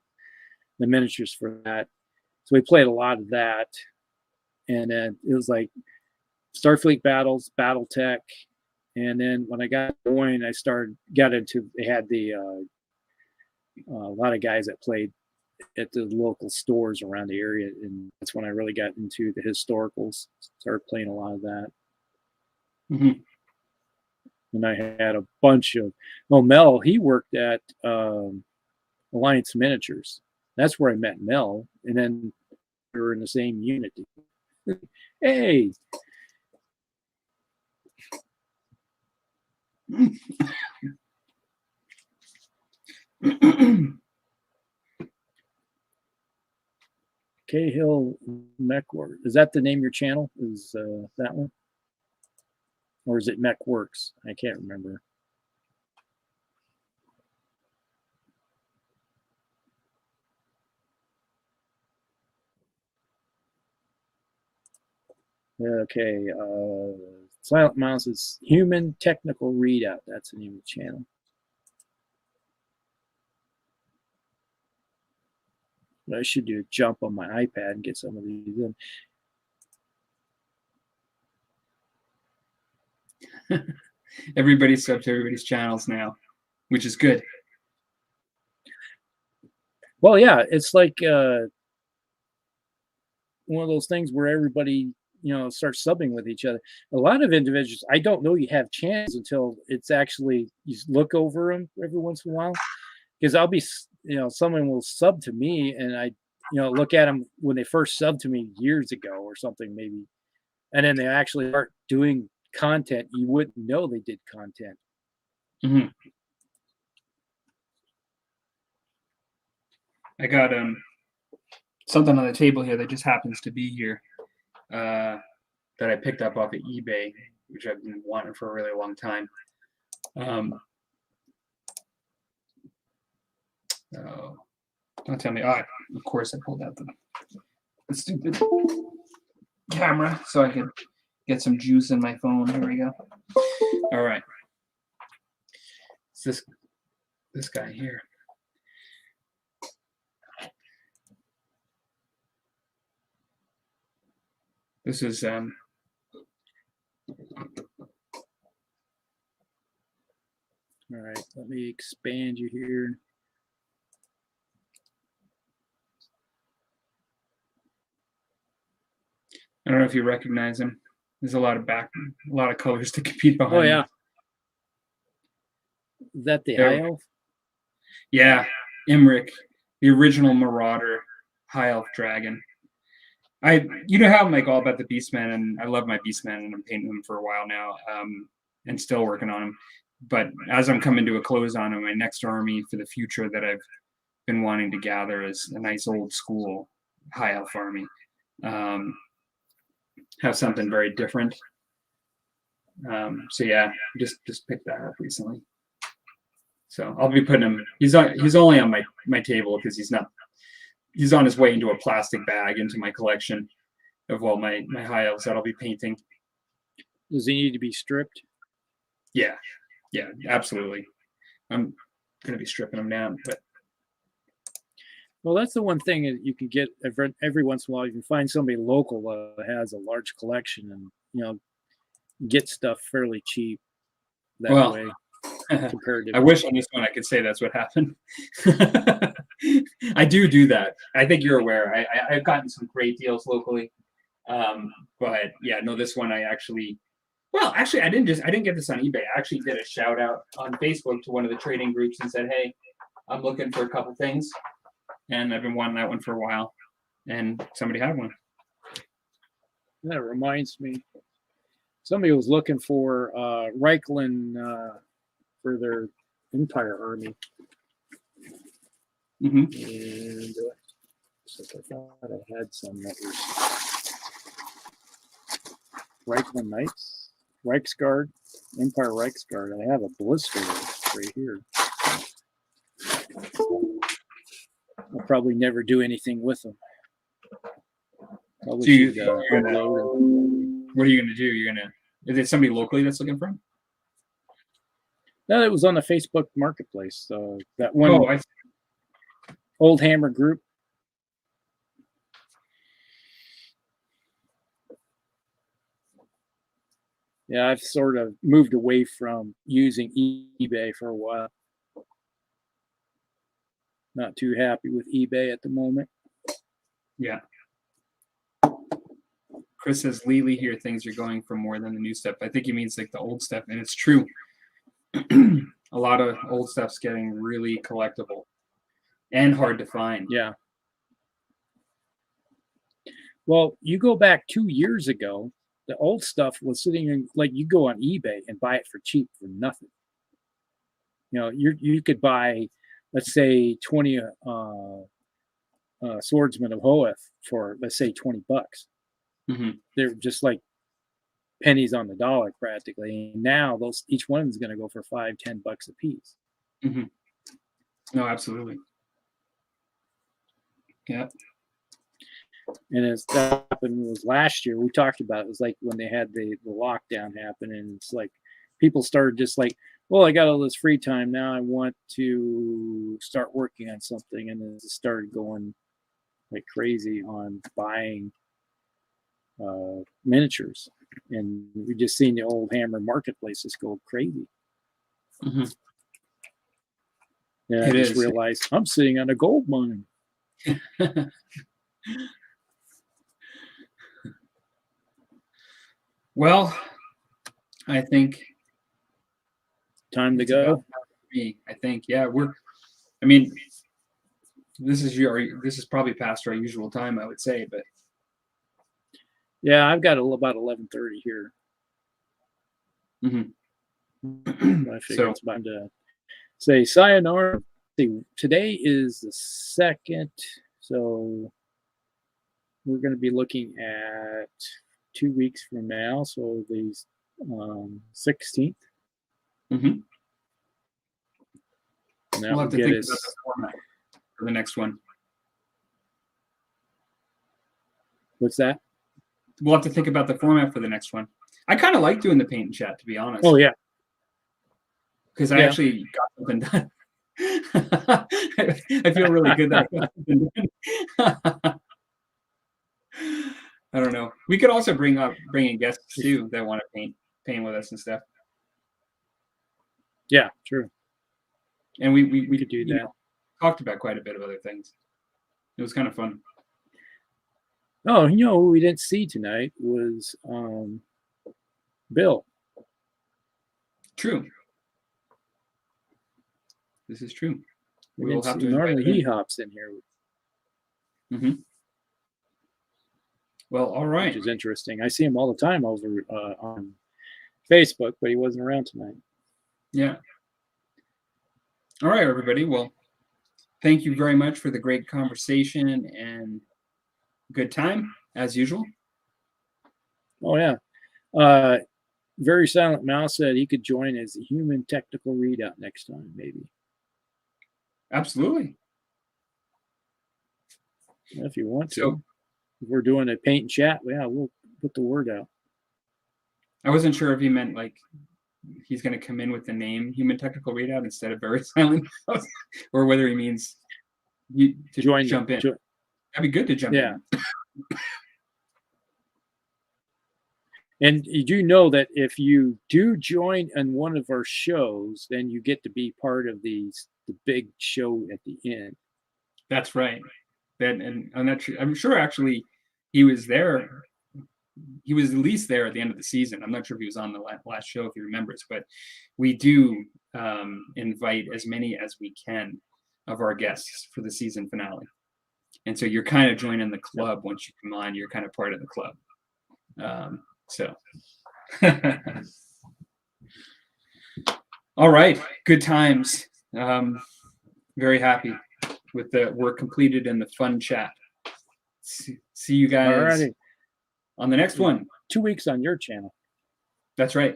miniatures for that. So we played a lot of that, and then it was like Starfleet battles, Battletech, and then when I got going, got into. They had a lot of guys that played at the local stores around the area, and that's when I really got into the historicals. Started playing a lot of that. Mm-hmm. And I had a bunch of. Well, Mel, he worked at Alliance Miniatures. That's where I met Mel, and then we were in the same unit. Hey. Cahill Mechworks. Is that the name of your channel? Is that one? Or is it Mechworks? I can't remember. Okay. Silent Mouse is Human Technical Readout. That's the name of the channel. I should do a jump on my iPad and get some of these in. Everybody's subbed to everybody's channels now, which is good. Well, yeah, it's like one of those things where everybody, starts subbing with each other. A lot of individuals, I don't know you have channels until it's actually, you look over them every once in a while. Because I'll be, someone will sub to me and I, look at them when they first subbed to me years ago or something maybe. And then they actually start doing content. You wouldn't know they did content. Mm-hmm. I got something on the table here that just happens to be here that I picked up off of eBay, which I've been wanting for a really long time. Don't tell me. Of course I pulled out the stupid camera so I could get some juice in my phone. Here we go. All right. It's this guy here. This is All right, let me expand you here. I don't know if you recognize him. There's a lot of colors to compete behind. Oh yeah. Is that the High Elf? Yeah, Imric, the original Marauder High Elf Dragon. You know how I'm like all about the Beastmen, and I love my Beastmen, and I'm painting them for a while now, and still working on them. But as I'm coming to a close on them, my next army for the future that I've been wanting to gather is a nice old school High Elf army. Have something very different. So yeah, just picked that up recently. So I'll be putting him. He's only on my table because he's on his way into a plastic bag into my collection of all my high elves that I'll be painting. Does he need to be stripped? Yeah, absolutely. I'm gonna be stripping them down, but. Well, that's the one thing that you can get every once in a while. You can find somebody local that has a large collection and, get stuff fairly cheap that way. I wish on this one I could say that's what happened. I do that. I think you're aware. I've gotten some great deals locally. But yeah, no, this one I actually I didn't get this on eBay. I actually did a shout out on Facebook to one of the trading groups and said, hey, I'm looking for a couple things. And I've been wanting that one for a while, and somebody had one. That reminds me, somebody was looking for Reichland for their Empire army. Mm-hmm. And I thought I had some that was Reichland Knights, Reichsguard, Empire Reichsguard. I have a blister right here. I'll probably never do anything with them. What are you going to do? Is it somebody locally that's looking for them? No, it was on the Facebook Marketplace. That one Old Hammer group. Yeah, I've sort of moved away from using eBay for a while. Not too happy with eBay at the moment. Yeah. Chris says, Lely here, things are going for more than the new stuff. I think he means like the old stuff, and it's true. A lot of old stuff's getting really collectible and hard to find. Yeah. Well, you go back 2 years ago, the old stuff was sitting in, like, you go on eBay and buy it for cheap for nothing. You know, you could buy, let's say, 20 swordsmen of Hoeth for, let's say, $20. Mm-hmm. They're just like pennies on the dollar practically. And now those, each one is going to go for $5-10 a piece. Mm-hmm. No, absolutely. Yeah. And as that happened was last year, we talked about it was like when they had the lockdown happen, and it's like people started just like, well, I got all this free time now, I want to start working on something, and then it started going like crazy on buying miniatures, and we just seen the old Hammer marketplaces go crazy. Mm-hmm. Yeah, I just realized I'm sitting on a gold mine. Well, I think time to go. Me, I think, yeah, I mean, this is probably past our usual time, I would say, but yeah, I've got about 11:30 here. Mm-hmm. I figure it's time to say sayonara. Today is the 2nd, so we're going to be looking at 2 weeks from now, so the 16th. Mm-hmm. And we'll have to think about the format for the next one. What's that? We'll have to think about the format for the next one. I kind of like doing the paint and chat, to be honest. Oh, yeah. Because I actually got something done. I feel really good that I got something done. I don't know. We could also bring in guests too that want to paint with us and stuff. Yeah, true. And we could do that. Talked about quite a bit of other things. It was kind of fun. Oh, you know who we didn't see tonight was Bill. True. This is true. We will have to. Normally he hops in here. Mm-hmm. Well, all right. Which is interesting. I see him all the time over on Facebook, but he wasn't around tonight. Yeah. All right, everybody. Well, thank you very much for the great conversation and good time, as usual. Oh, yeah. Very Silent Mouse said he could join as a human technical readout next time, maybe. Absolutely. Yeah, if you want to. So, if we're doing a paint and chat, yeah, we'll put the word out. I wasn't sure if he meant like he's going to come in with the name Human Technical Readout instead of Very Silent Mouse, or whether he means you to jump in. That'd be good to jump in. And you do know that if you do join on one of our shows, then you get to be part of the big show at the end. That's right. And I'm sure actually he was there. He was at least there at the end of the season. I'm not sure if he was on the last show, if he remembers, but we do invite as many as we can of our guests for the season finale. And so you're kind of joining the club. Once you come on, you're kind of part of the club. So, all right, good times. Very happy with the work completed and the fun chat. See you guys on the next one. 2 weeks on your channel. That's right.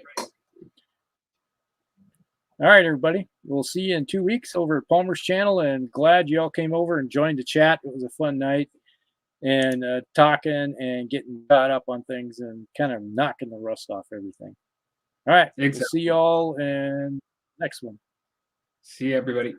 All right, everybody. We'll see you in 2 weeks over at Palmer's channel, and glad you all came over and joined the chat. It was a fun night. And talking and getting caught up on things and kind of knocking the rust off everything. All right. Exactly. We'll see you all in next one. See you, everybody.